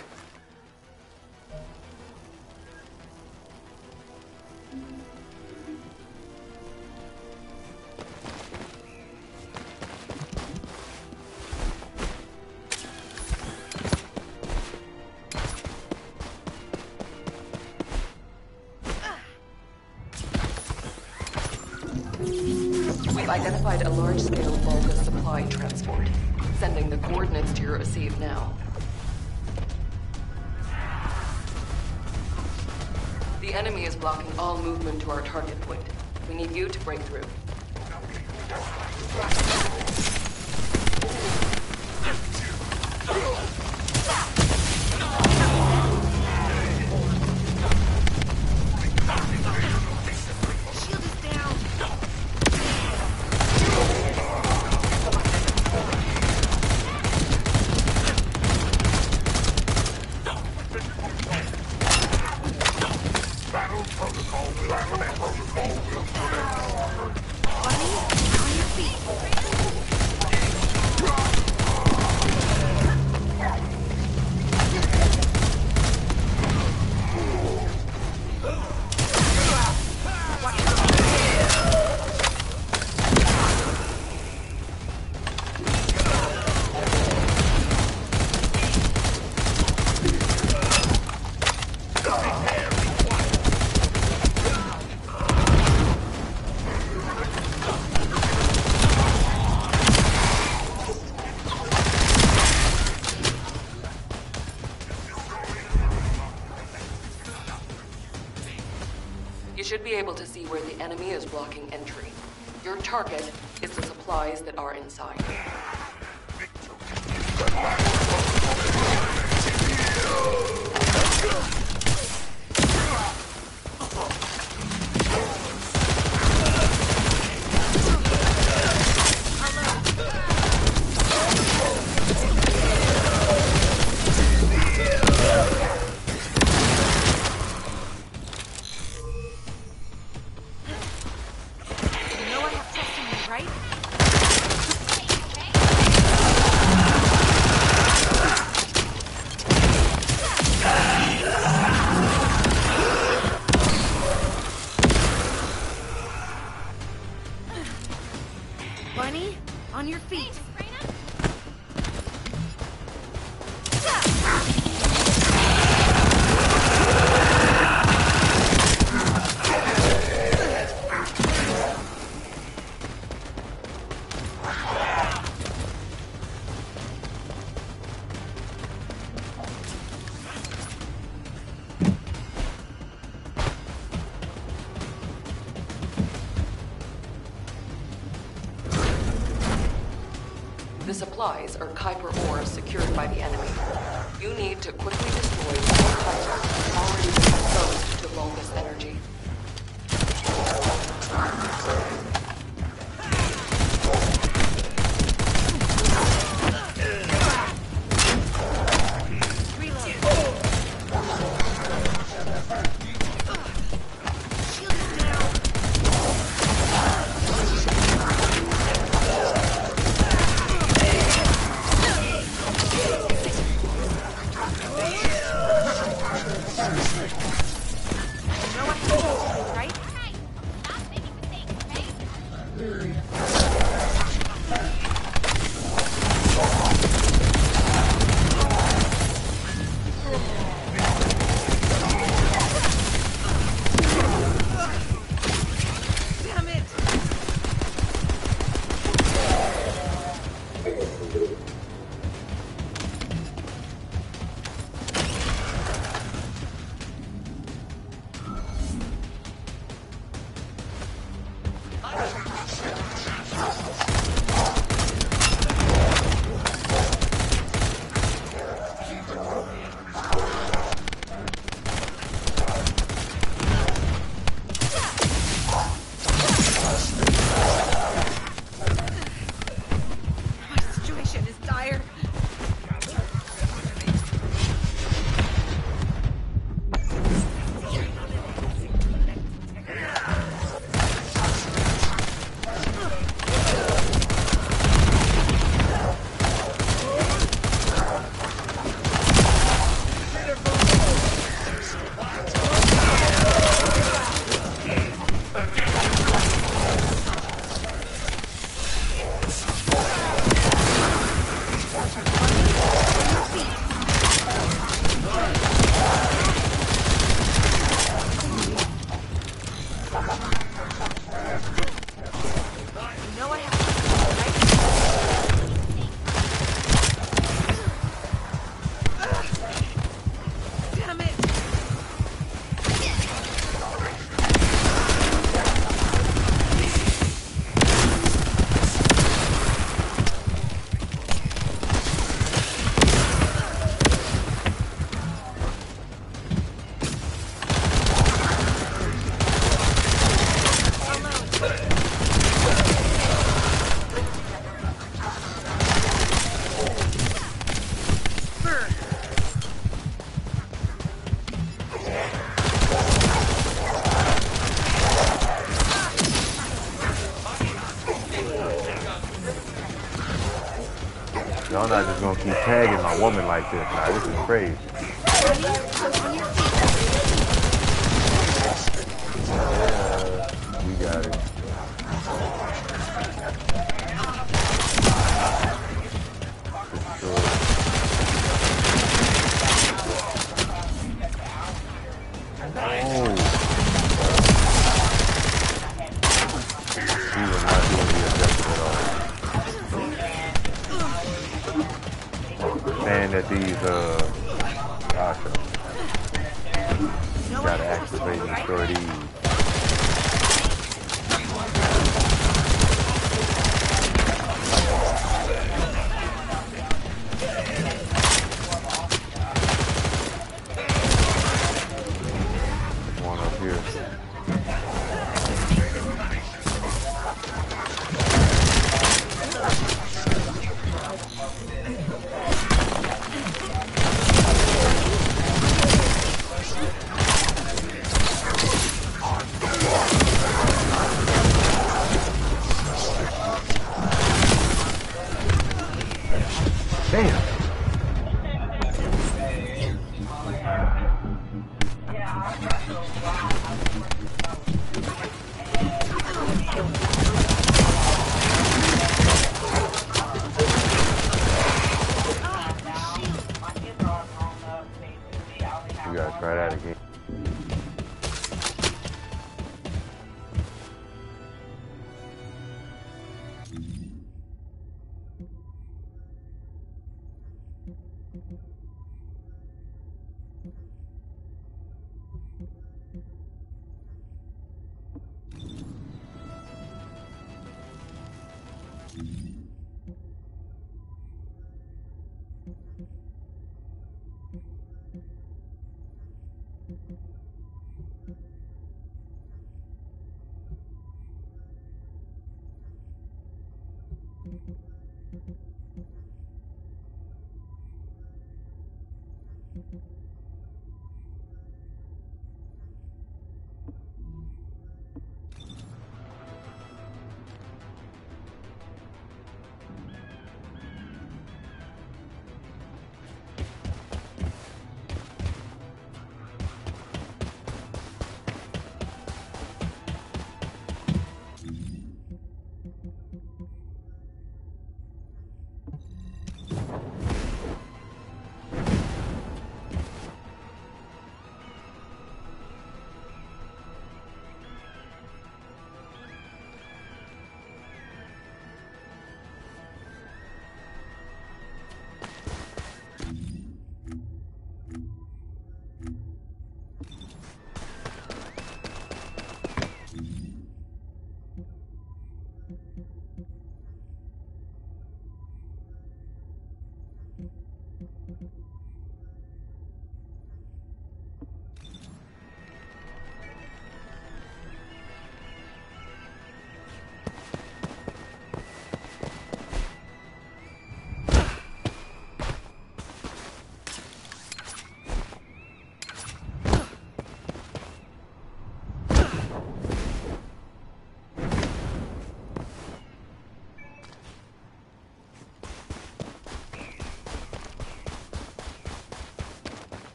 We've identified a large-scale Vulgus supply transport. Sending the coordinates to your receive now. The enemy is blocking all movement to our target point. We need you to break through. You should be able to see where the enemy is blocking entry. Your target is the supplies that are inside. Bunny, on your feet. The supplies are Kuiper ore secured by the enemy. You need to quickly destroy all Kuiper already been exposed to Vulgus energy. Y'all not just gonna keep tagging my woman like this. Nah, this is crazy. Yeah, we got it. That these you gotta activate and store these. There's one up here. Damn. You gotta try that again.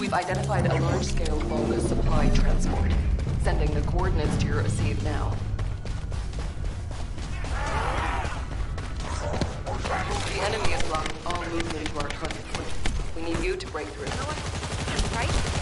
We've identified a large-scale Vulgus supply transport. Sending the coordinates to your receive now. The enemy is blocking all movement to our target point. We need you to break through. Right?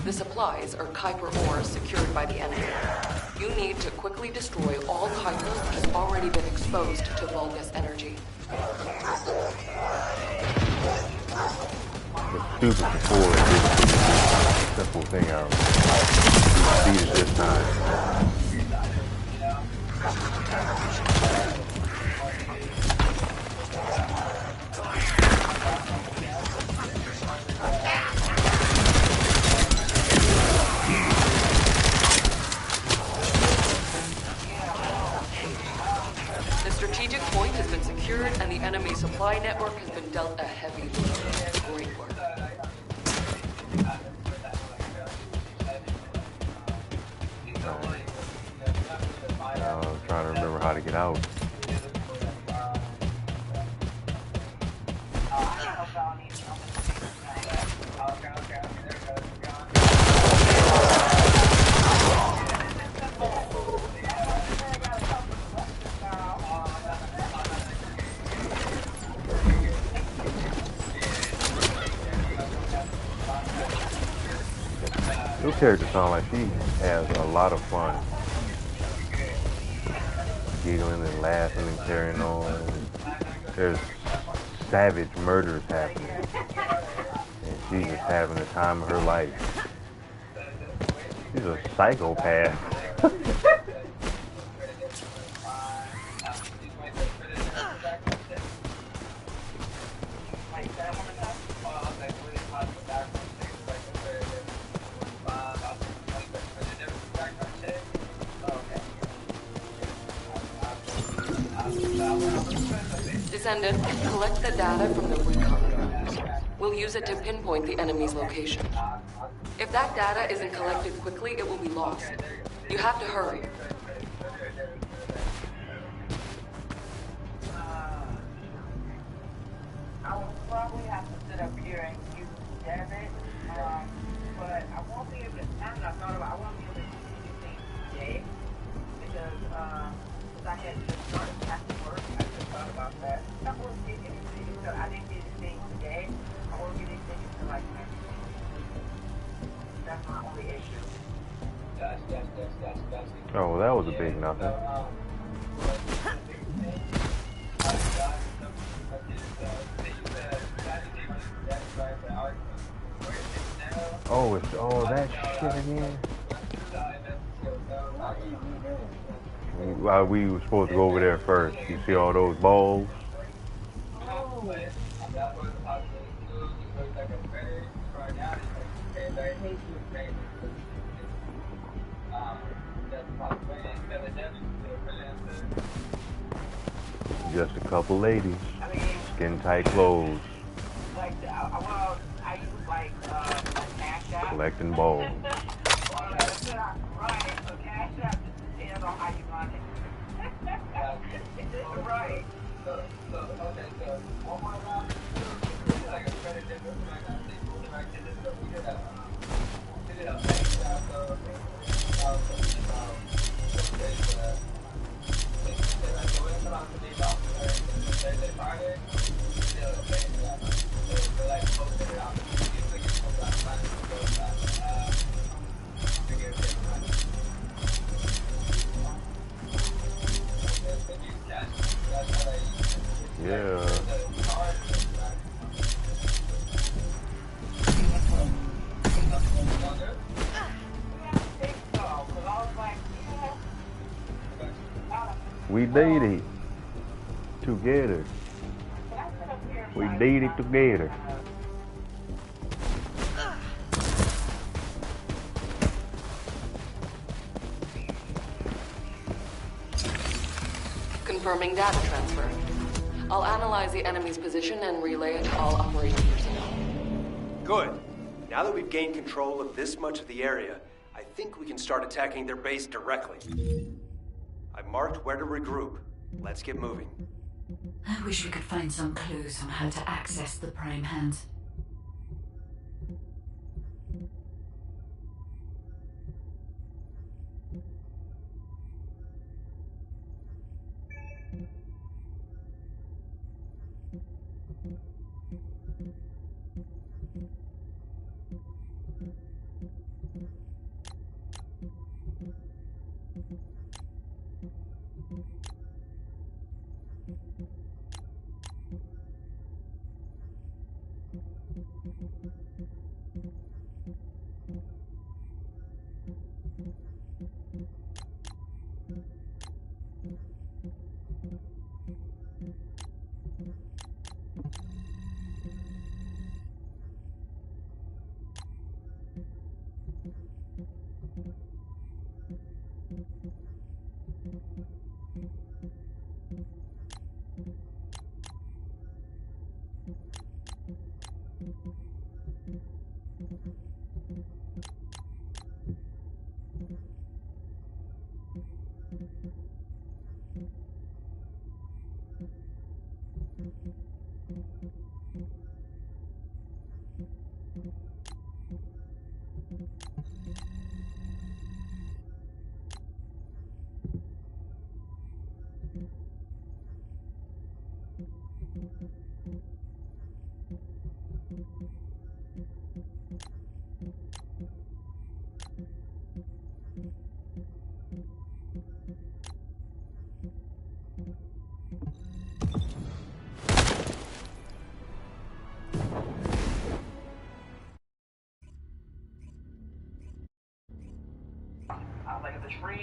The supplies are Kuiper ore secured by the enemy. You need to quickly destroy all Kuiper that has already been exposed to Vulgus energy. Stupid before it did simple thing out. Beat it this time. The strategic point has been secured and the enemy supply network has been dealt a heavy blow. get out. Your character sounds like she has a lot of fun. Giggling and laughing and carrying on. There's savage murders happening. And she's just having the time of her life. She's a psychopath. Descendant, collect the data from the recon drones. We'll use it to pinpoint the enemy's location. If that data isn't collected quickly, it will be lost. You have to hurry. I will probably have to sit up here and use David, but I won't be able to. I thought about. I won't be able to do anything today because I had just started back to work. I just thought about that. I won't get anything until I didn't get anything today. I won't get anything until like next week. That's my only issue. Oh, well, that was a big nothing. Oh, it's all that shit again? We were supposed to go over there first. You see all those balls? Just a couple ladies. Skin tight clothes. Collecting balls. Yeah. We did it together. We did it together. Confirming data transfer. I'll analyze the enemy's position and relay it to all operating personnel. Good. Now that we've gained control of this much of the area, I think we can start attacking their base directly. I've marked where to regroup. Let's get moving. I wish we could find some clues on how to access the Prime Hands.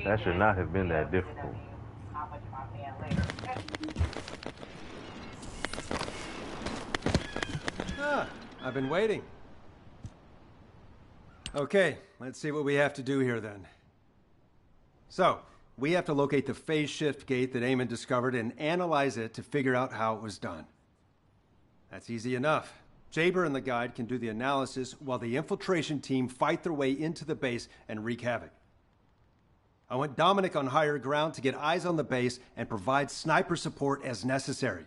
That should not have been that difficult. How much am I paying later? Ah, I've been waiting. Okay, let's see what we have to do here then. So, we have to locate the phase shift gate that Eamon discovered and analyze it to figure out how it was done. That's easy enough. Jaber and the guide can do the analysis while the infiltration team fight their way into the base and wreak havoc. I want Dominic on higher ground to get eyes on the base and provide sniper support as necessary.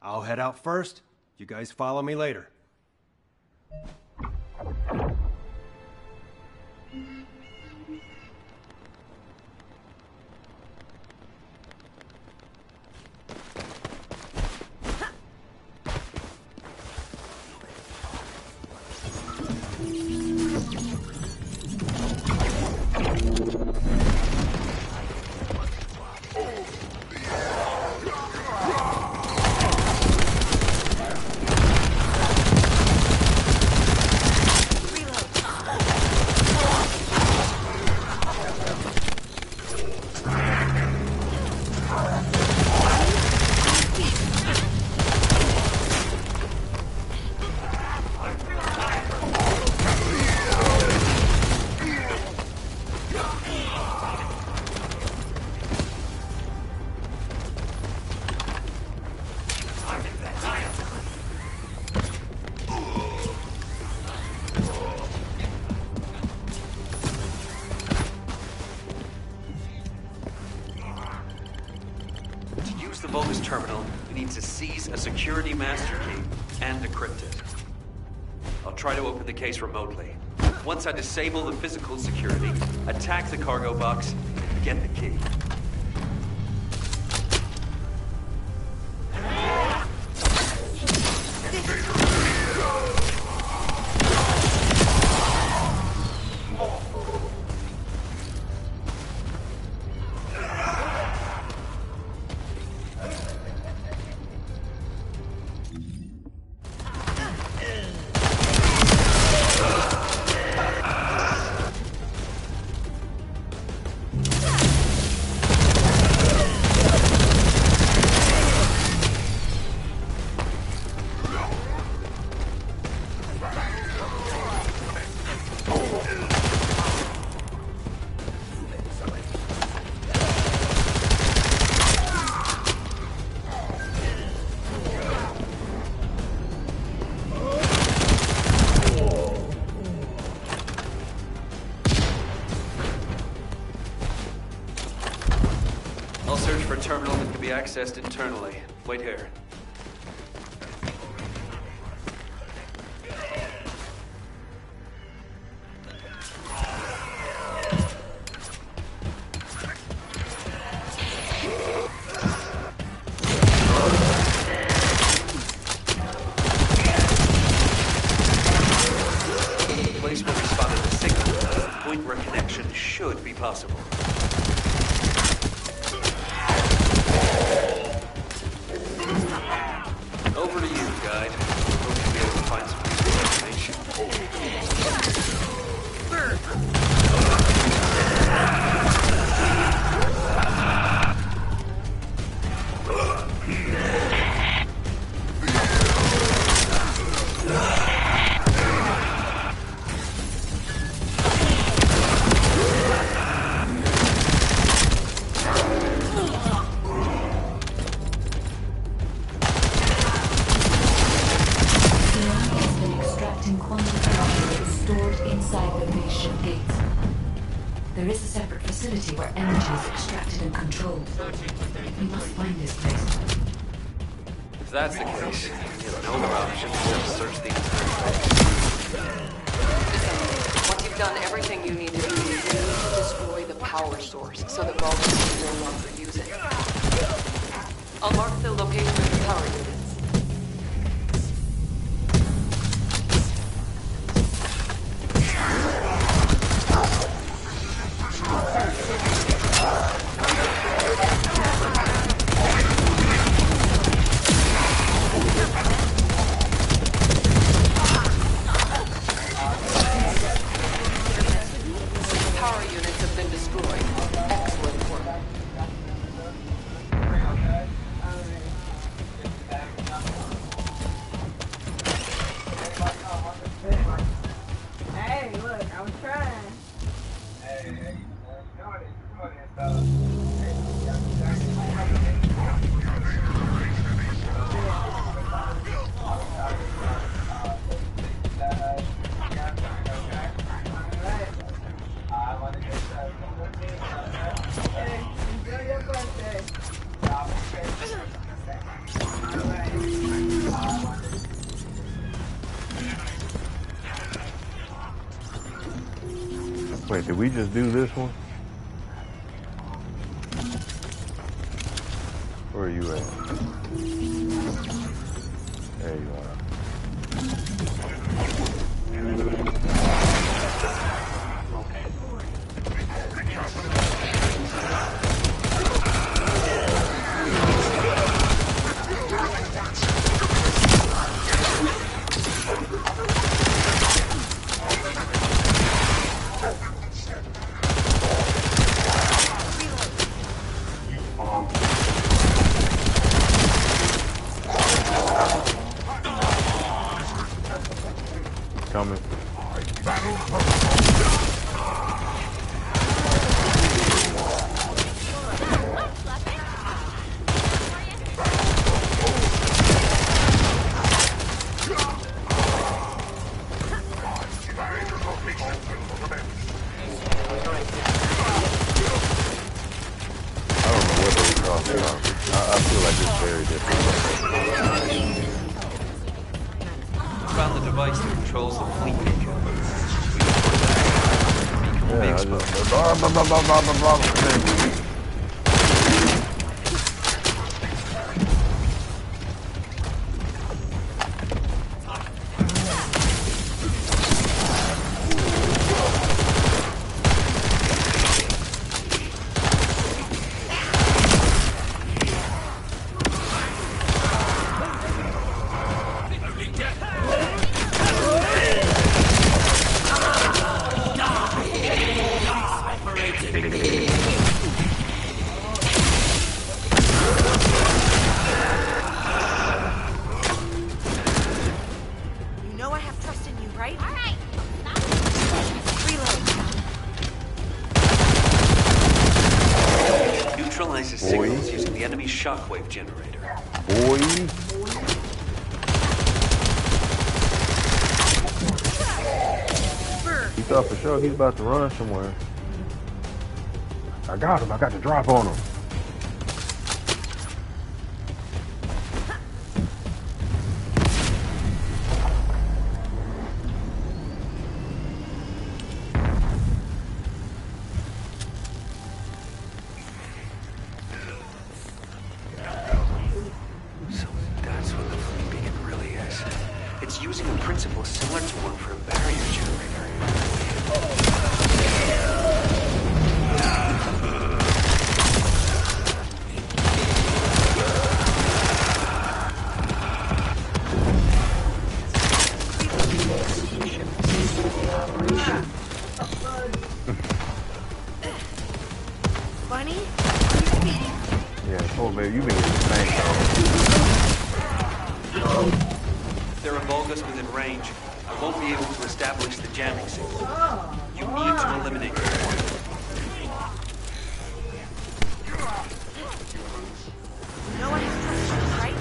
I'll head out first. You guys follow me later. The Vulgus terminal, we need to seize a security master key and decrypt it. I'll try to open the case remotely. Once I disable the physical security, attack the cargo box, and get the key. Terminal that can be accessed internally. Wait here. The place where we spotted the signal is the point where connection should be possible. Over to you, guide. Hope you'll be able to find some useful information. There is a separate facility where energy is extracted and controlled. We must find this place. If that's the case, we have no other option except to search the entire place. Once you've done everything you need to do, you need to destroy the power source so that Vulgus can no longer use it. I'll mark the location of the power units. Power units have been destroyed. Wait, did we just do this one? Where are you at? There you are. Coming. I feel like it's very different. Found the device that controls the fleet beacon. Yeah, I just blah, blah, blah, blah, blah, blah, blah. Neutralizes signals using the enemy's shockwave generator. Boy. He thought for sure he's about to run somewhere. I got him. I got the drop on him. So that's what the fleet beacon really is. It's using a principle similar to one for a barrier generator. Bunny? Yeah, oh baby, you been getting spanked. There are Vulgus within range. I won't be able to establish the jamming signal. You need to eliminate them. No one has trust you, right?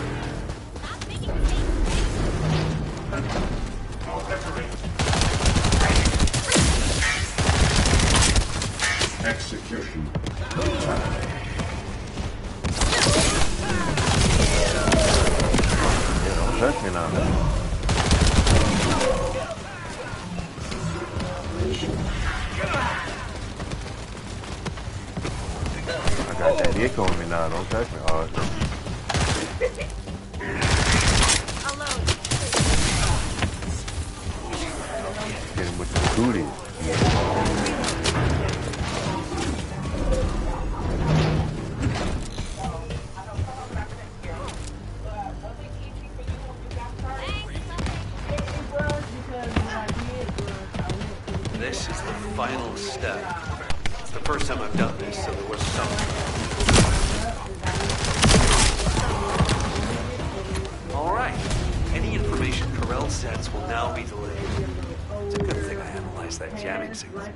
Stop making Execution. Don't touch me now. I got that ick on me now. Don't touch me. Oh, get him with the booty. This is the final step. It's the first time I've done this, so there was some. All right. Any information Corell sends will now be delayed. It's a good thing I analyzed that jamming signal.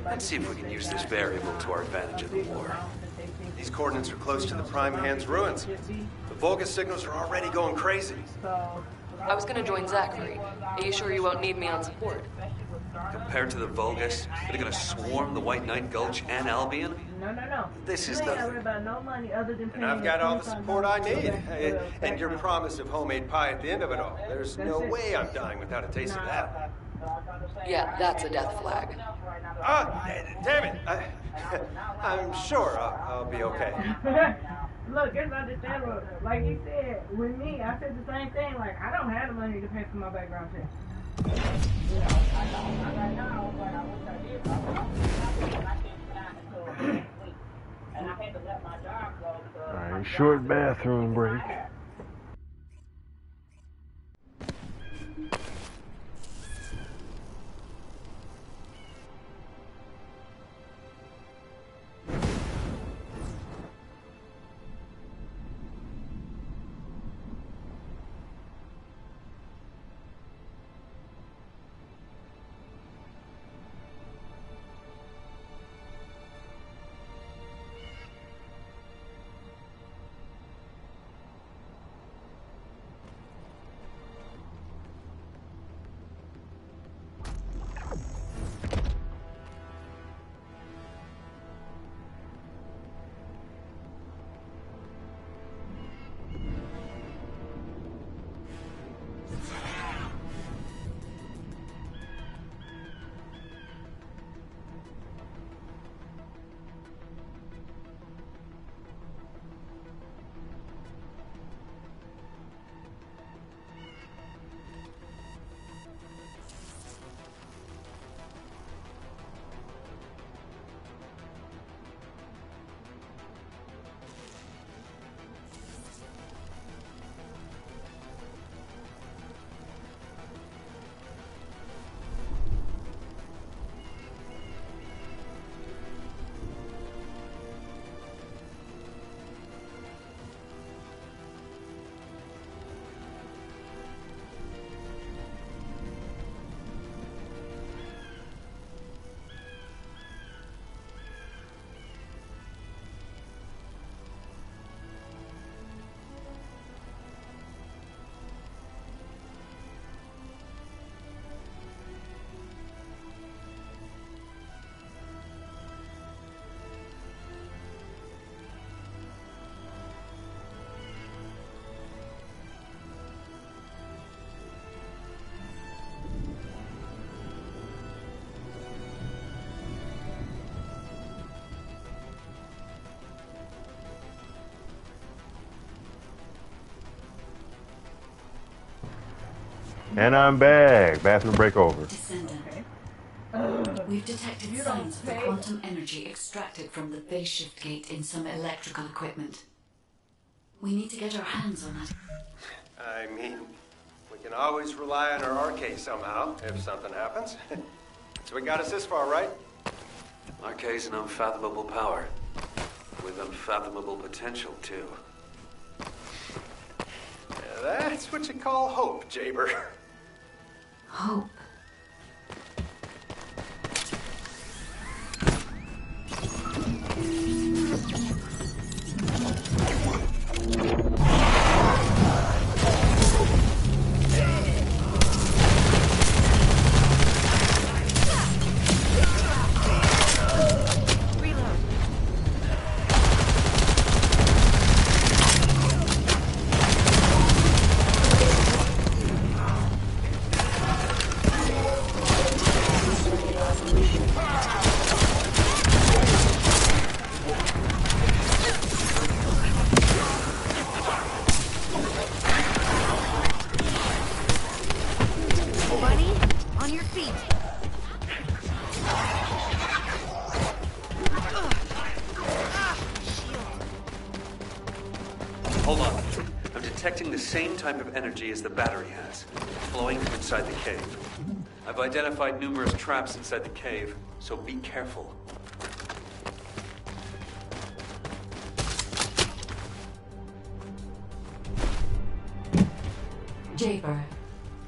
Let's see if we can use this variable to our advantage in the war. These coordinates are close to the Prime Hand's ruins. The Vulgus signals are already going crazy. I was gonna join Zachary. Are you sure you won't need me on support? Compared to the Vulgus, they're gonna swarm the White Knight Gulch and Albion? No. This is You ain't gotta nothing. worry about no money other than And I've got all the support I need. And your promise of homemade pie at the end of it all. There's no way I'm dying without a taste of that. Yeah, that's a death flag. Damn it! I'm sure I'll be okay. Look, it's understandable. Like you said, with me, I said the same thing. Like, I don't have the money to pay for my background check. You know, I got now, but I wish I did. I can't sign until next week. And I had to let my job go because... Alright, short bathroom break. And I'm back. Bathroom break over. Descendant. We've detected signs of the quantum energy extracted from the phase shift gate in some electrical equipment. We need to get our hands on it. I mean, we can always rely on our arcade somehow, if something happens. So we got us this far, right? Arcade's an unfathomable power. With unfathomable potential, too. Yeah, that's what you call hope, Jaber. Hope. Same type of energy as the battery has, flowing from inside the cave. I've identified numerous traps inside the cave, so be careful. Jaber,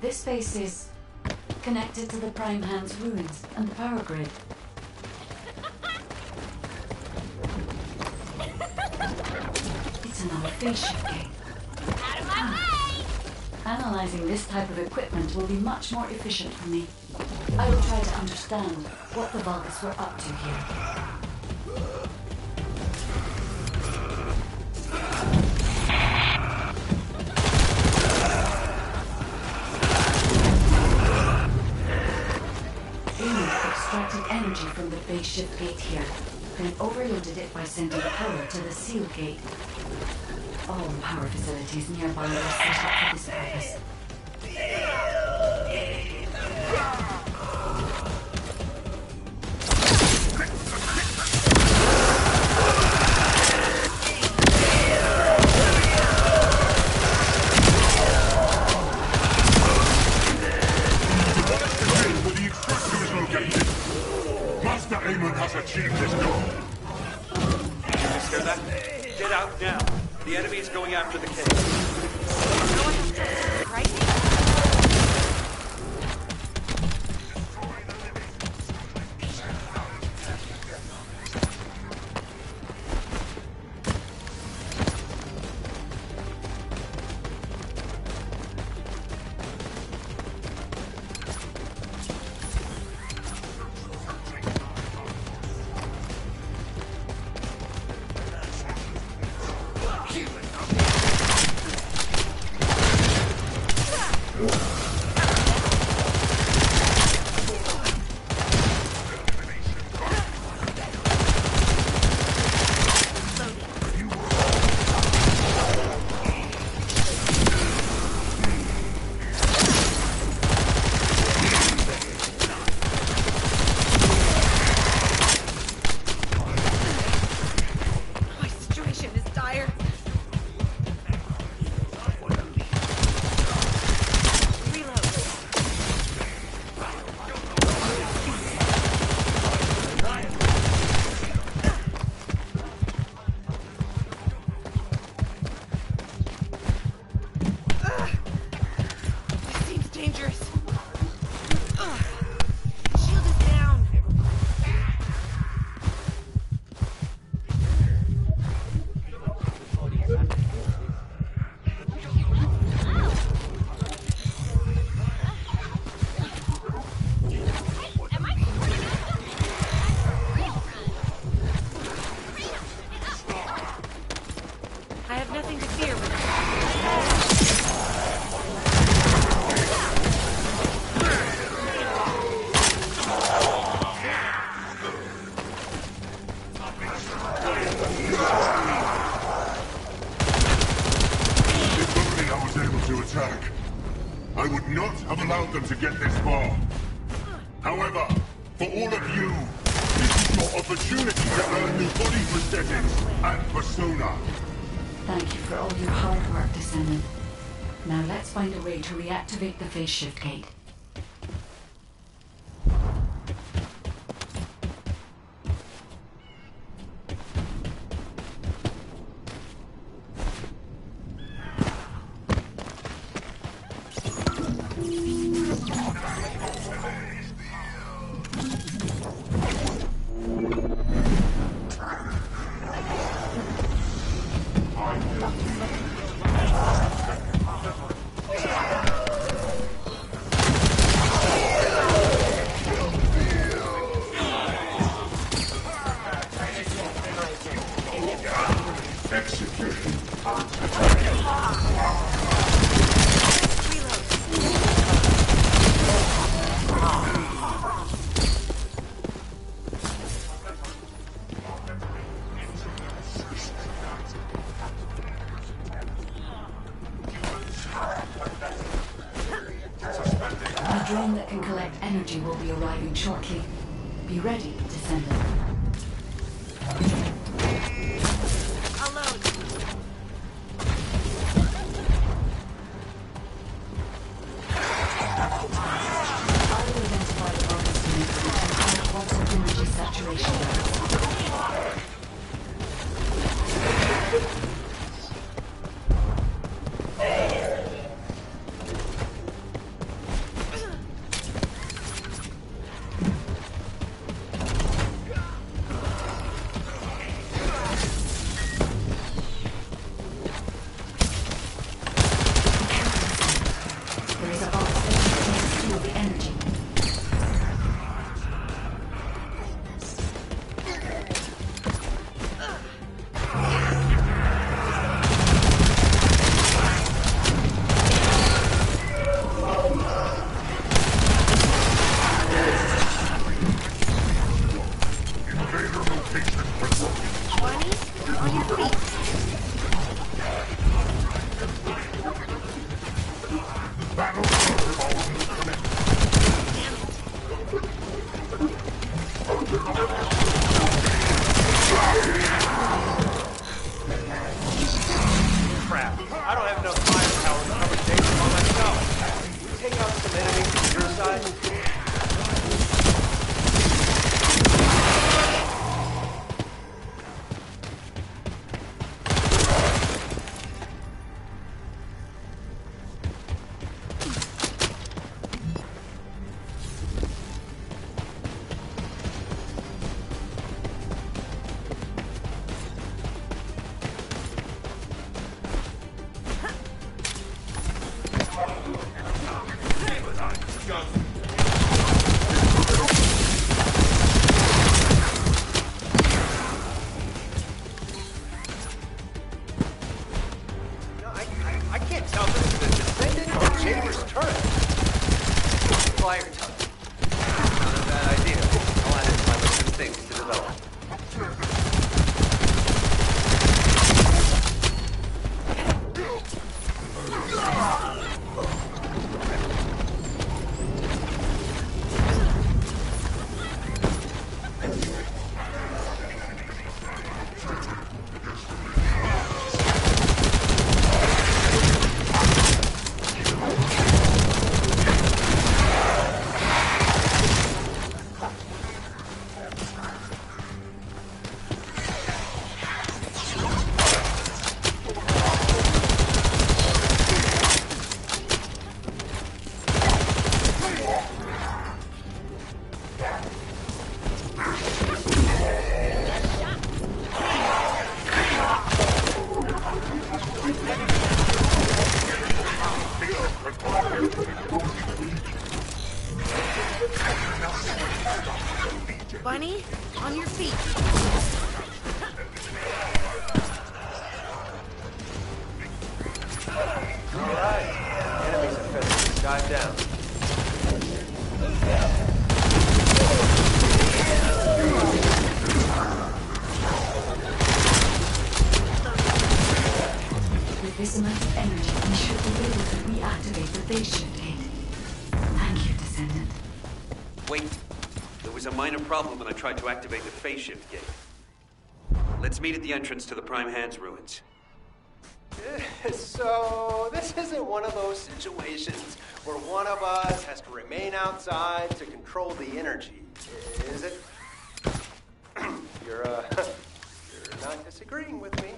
this space is connected to the Prime Hand's ruins and the power grid. It's another phase shift gate. Analyzing this type of equipment will be much more efficient for me. I will try to understand what the Vulgus were up to here. extracted energy from the phase shift gate here, then overloaded it by sending power to the seal gate. All power facilities nearby are set up for this purpose. Master Amon has achieved his goal. Did you just hear that? Get out now. The enemy is going after the cave. I would not have allowed them to get this far. However, for all of you, this is your opportunity to earn new body prosthetics and persona. Thank you for all your hard work, Descendant. Now let's find a way to reactivate the phase shift gate. A drone that can collect energy will be arriving shortly. Be ready, Descendant. from your side? I can't tell if this is the Descendant or Jaber's turret. Fire tunnel. Not a bad idea. I'll add it to my list of things to develop. Bunny, on your feet. All right. Enemies infested. Dive down. With this amount of energy, we should be able to reactivate the phase shift gate. Thank you, Descendant. Wait. There was a minor problem when I tried to activate the phase shift gate. Let's meet at the entrance to the Prime Hands ruins. So, this isn't one of those situations where one of us has to remain outside to control the energy, is it? You're not disagreeing with me.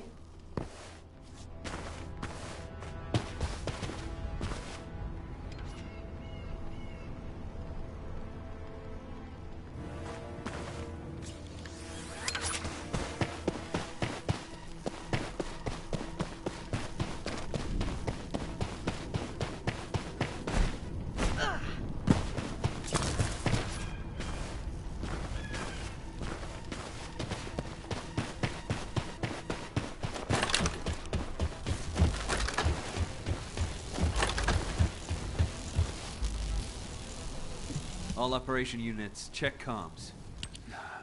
All operation units, check comms.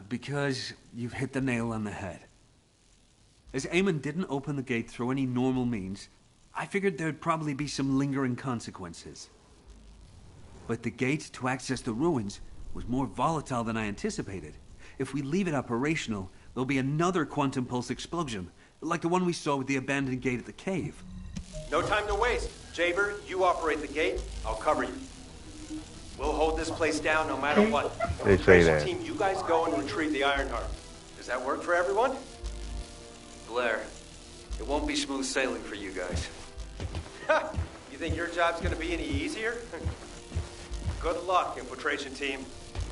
Because you've hit the nail on the head. As Eamon didn't open the gate through any normal means, I figured there'd probably be some lingering consequences. But the gate to access the ruins was more volatile than I anticipated. If we leave it operational, there'll be another quantum pulse explosion, like the one we saw with the abandoned gate at the cave. No time to waste. Jaber, you operate the gate. I'll cover you. We'll hold this place down no matter what. They say that. Team, you guys go and retrieve the Ironheart. Does that work for everyone? Blair, it won't be smooth sailing for you guys. You think your job's gonna be any easier? Good luck, infiltration team.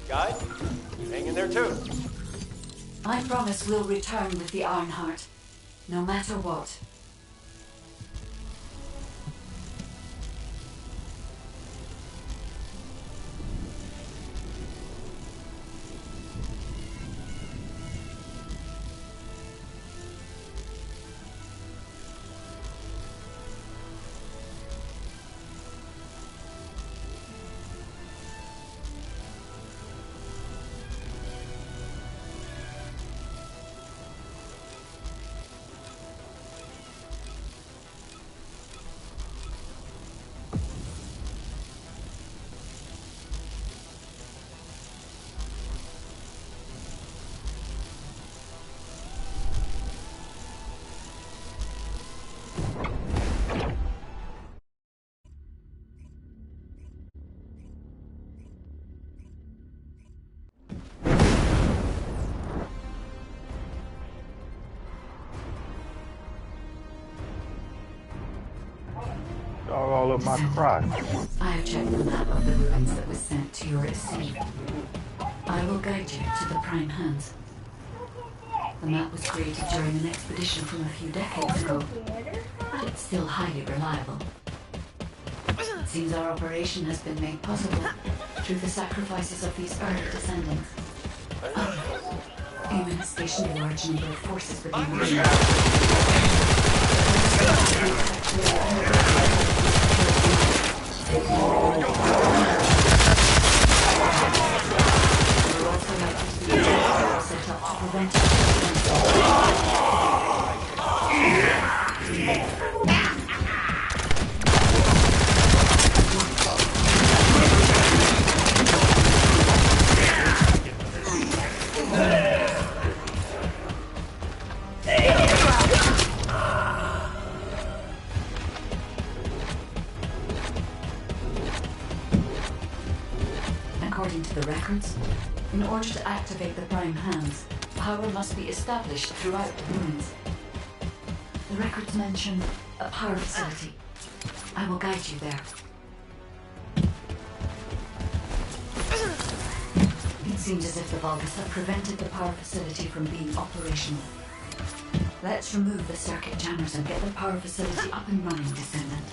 Guy, hang in there too. I promise we'll return with the Ironheart, no matter what. all up my crotch. I have checked the map of the ruins that was sent to your estate. I will guide you to the Prime Hands. The map was created during an expedition from a few decades ago, but it's still highly reliable. It seems our operation has been made possible through the sacrifices of these early descendants. Eamon has stationed a large number of forces within the region. We're also likely to be set up to prevent According to the records, in order to activate the Prime Hands, power must be established throughout the ruins. The records mention a power facility. I will guide you there. It seems as if the Vulgus have prevented the power facility from being operational. Let's remove the circuit jammers and get the power facility up and running, Descendant.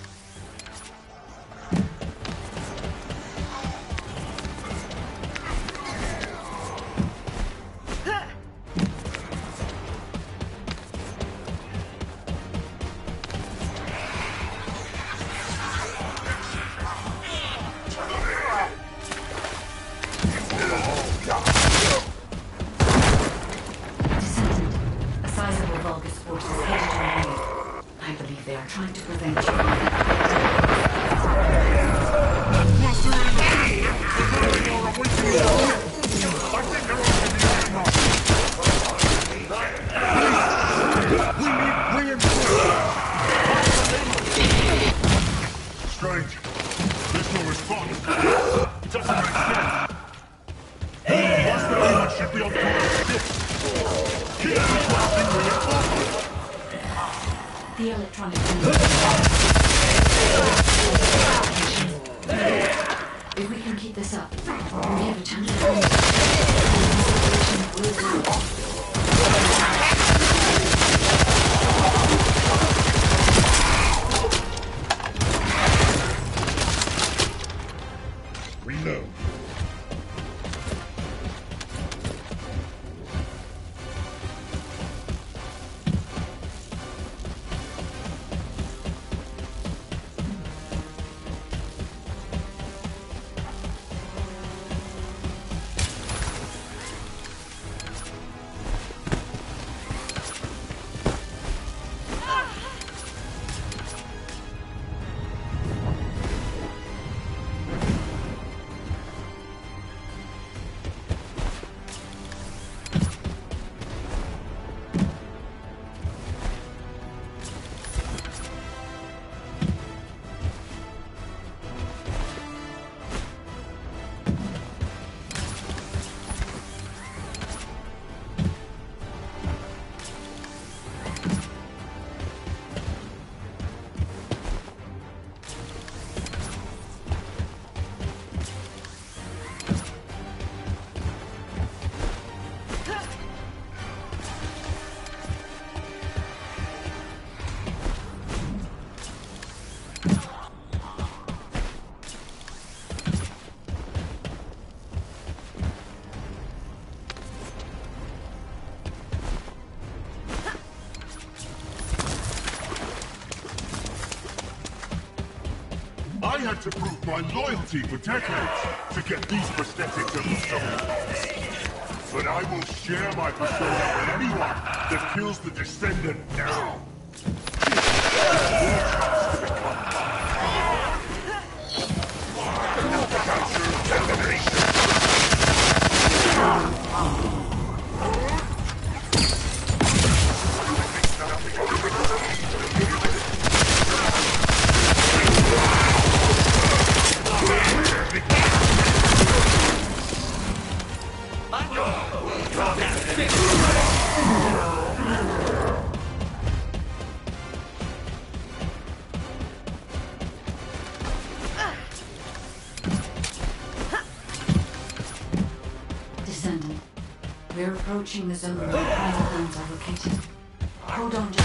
The electronic if we can keep this up, we have a chance Reload. I had to prove my loyalty for decades to get these prosthetics of the soul. But I will share my persona with anyone that kills the Descendant now. We're approaching the zone where the prime lands are located. Hold on to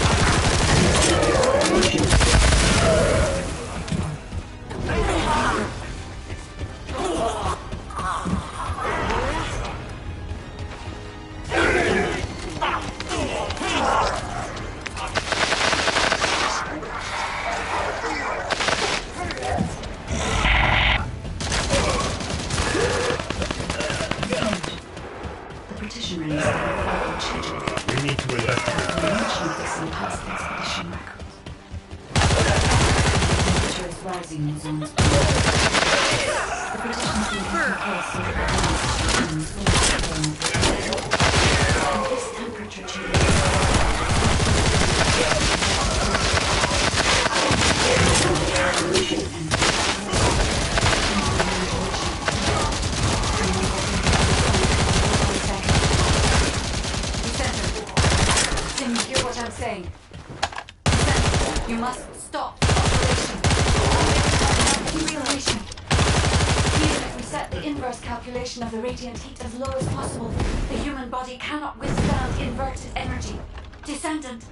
of the radiant heat as low as possible. The human body cannot withstand inverted energy. Descendant.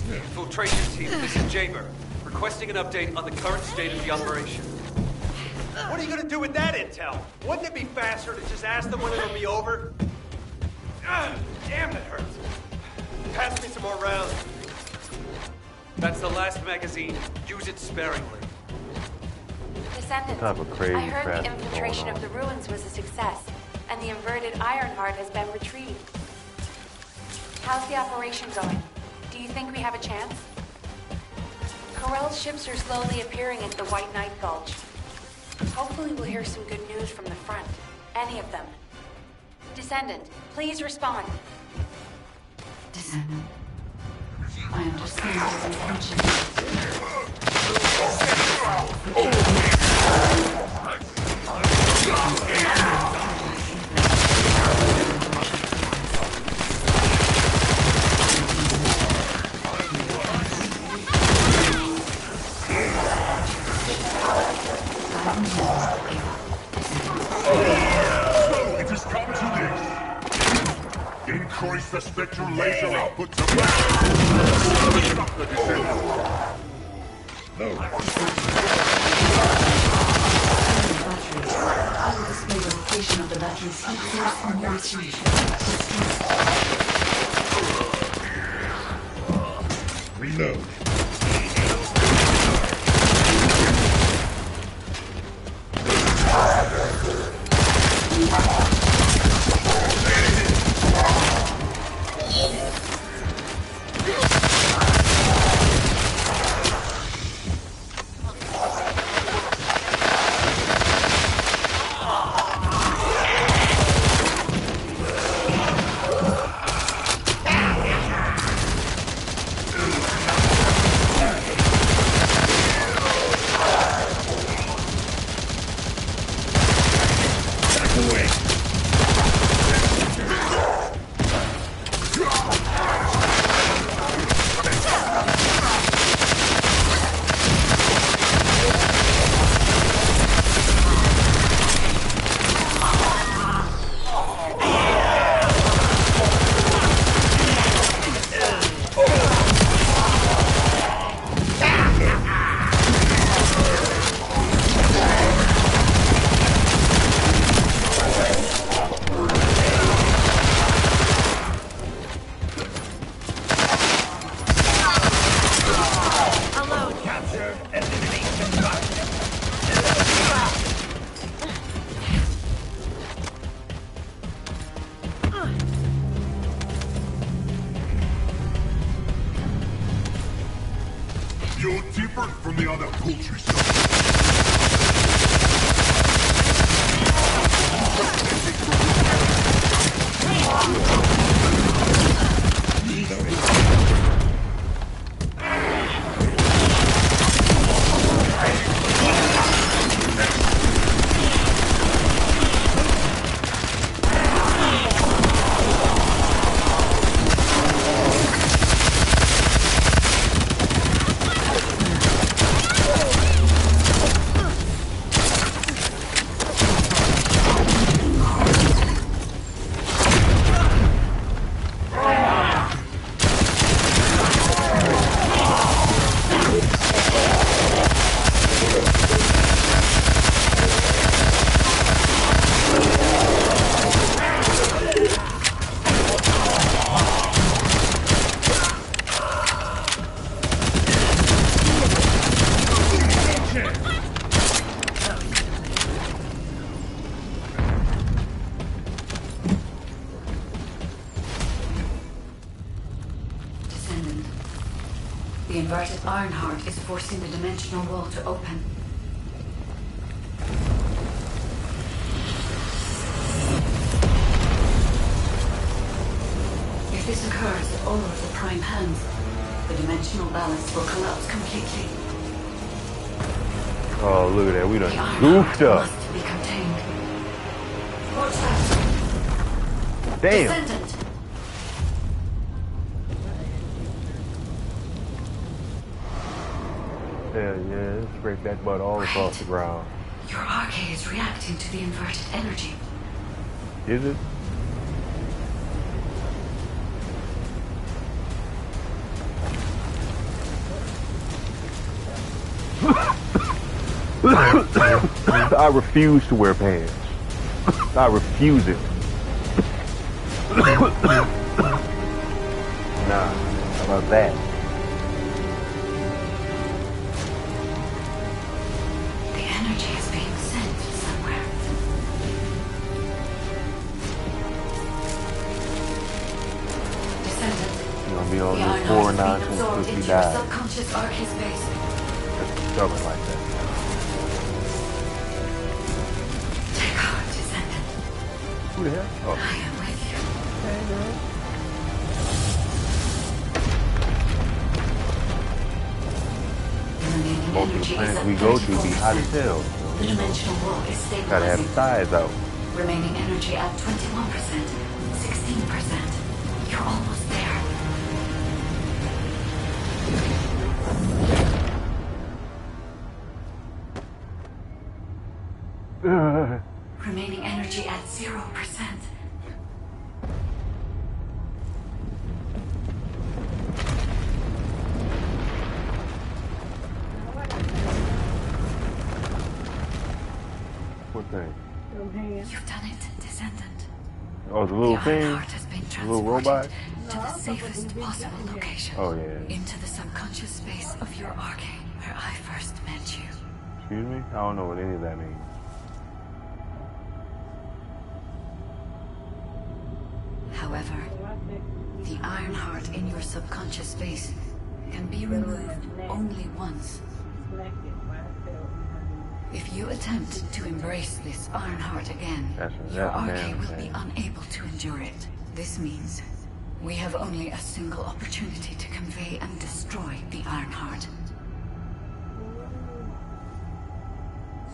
Infiltration team, this is Jaber. Requesting an update on the current state of the operation. What are you gonna do with that intel? Wouldn't it be faster to just ask them when it'll be over? Damn, that hurts. Pass me some more rounds. That's the last magazine. Use it sparingly. Descendants, Type of crazy I heard crap the infiltration of the ruins was a success, and the inverted Ironheart has been retrieved. How's the operation going? Do you think we have a chance? Corell's ships are slowly appearing at the White Knight Gulch. Hopefully we'll hear some good news from the front. Any of them. Descendant, please respond. Descendant, I understand your intentions. It has come to this. Increase the spectral laser output to stop the descent. No. I will display the location of the battery's heat source on your screen. Reload. You're different from the other poultry inverted Ironheart is forcing the dimensional wall to open. If this occurs at all of the prime hands, the dimensional balance will collapse completely. Oh, look at that. We done goofed up. Must be contained. Watch out. Damn. Descendant. Hell yeah, scrape that butt all across the ground. Your arcade is reacting to the inverted energy. Is it? I refuse to wear pants. I refuse it. Nah, how about that? The energy is being sent somewhere. Descendant. You're gonna be on The this Ironheart 4 is 9 being absorbed since into we your died. subconscious arcade space. That's stubborn like that. Take heart, Descendant. Who the hell? Oh. I am with you. Hey, girl. Most of the planets we go to be hot as hell. The dimensional wall is Gotta have stabilizing. the sides out. Remaining energy at 21%, 16%. You're almost there. Remaining energy at 0%. What thing? You've done it, Descendant. Oh, the little The thing? Ironheart has been The little robot? to the safest possible location. Oh, yeah. Into the subconscious space of your arcade, where I first met you. Excuse me? I don't know what any of that means. However, the Ironheart in your subconscious space can be removed only once. If you attempt to embrace this Ironheart again, your arcade will be unable to endure it. This means we have only a single opportunity to convey and destroy the Ironheart.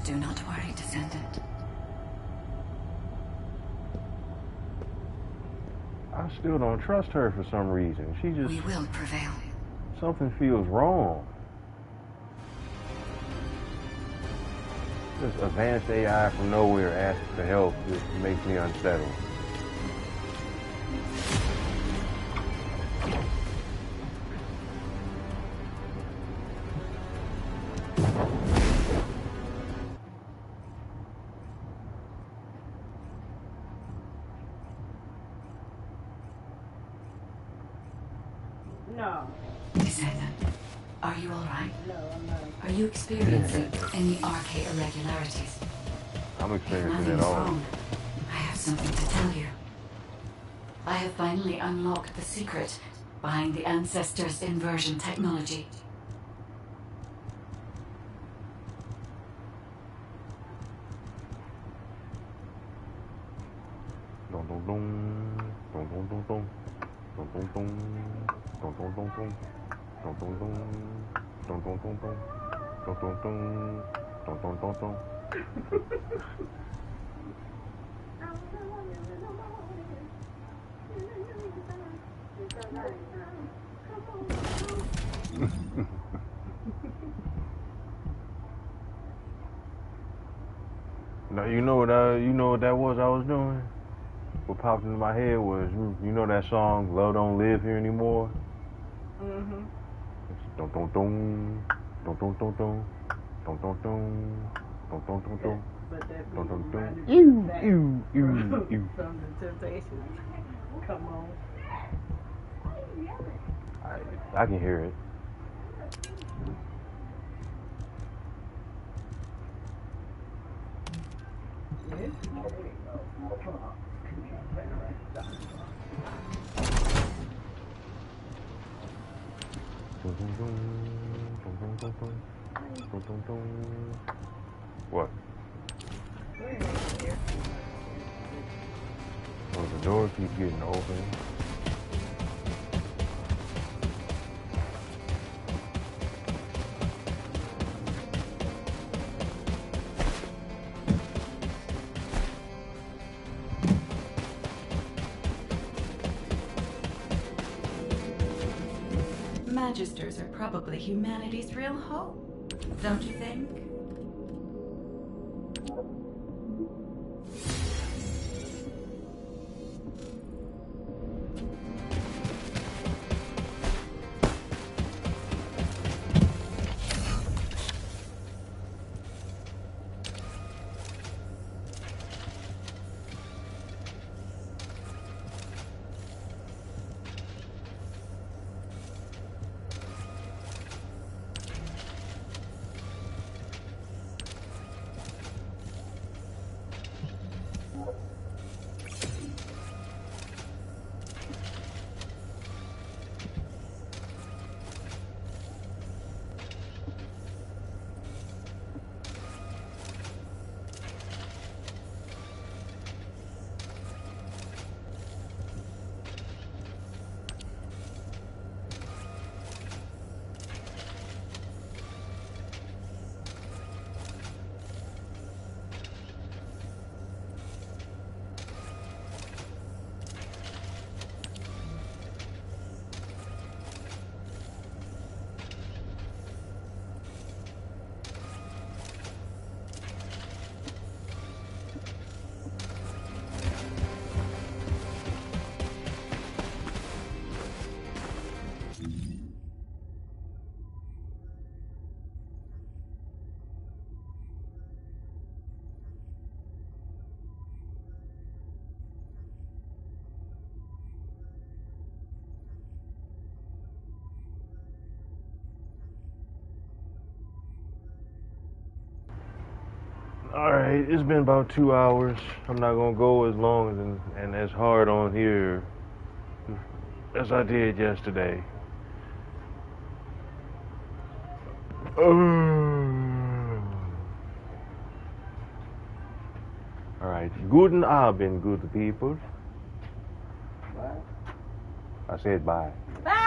Do not worry, Descendant. I still don't trust her for some reason. She just... We will prevail. Something feels wrong. This advanced AI from nowhere asking for help just makes me unsettled. No. Descendant, are you all right? No, I'm not. Are you experiencing any arcade irregularities? I'm If experiencing it nothing's all. wrong, I have something to tell you. I have finally unlocked the secret behind the Ancestors' inversion technology. Dun dun dun, dun dun dun dun, dun dun dun, dun dun dun dun, dun dun dun, dun dun dun dun, dun dun dun, dun dun dun dun. Now you know what that was I was doing? What popped into my head was, you know that song "Love Don't Live Here Anymore"? Mm-hmm. Dun dun dun, dun dun dun dun, dun dun dun, dun dun dun dun. But that Dun dun dun. reminded Ew, me of that ew, ew, ew. from the Temptations. Come on. I can hear it. What? Oh, the door keeps getting open. Magisters are probably humanity's real hope, don't you think? Alright, it's been about 2 hours. I'm not gonna go as long and as hard on here as I did yesterday. Alright, guten Abend, good people. I said bye. Bye!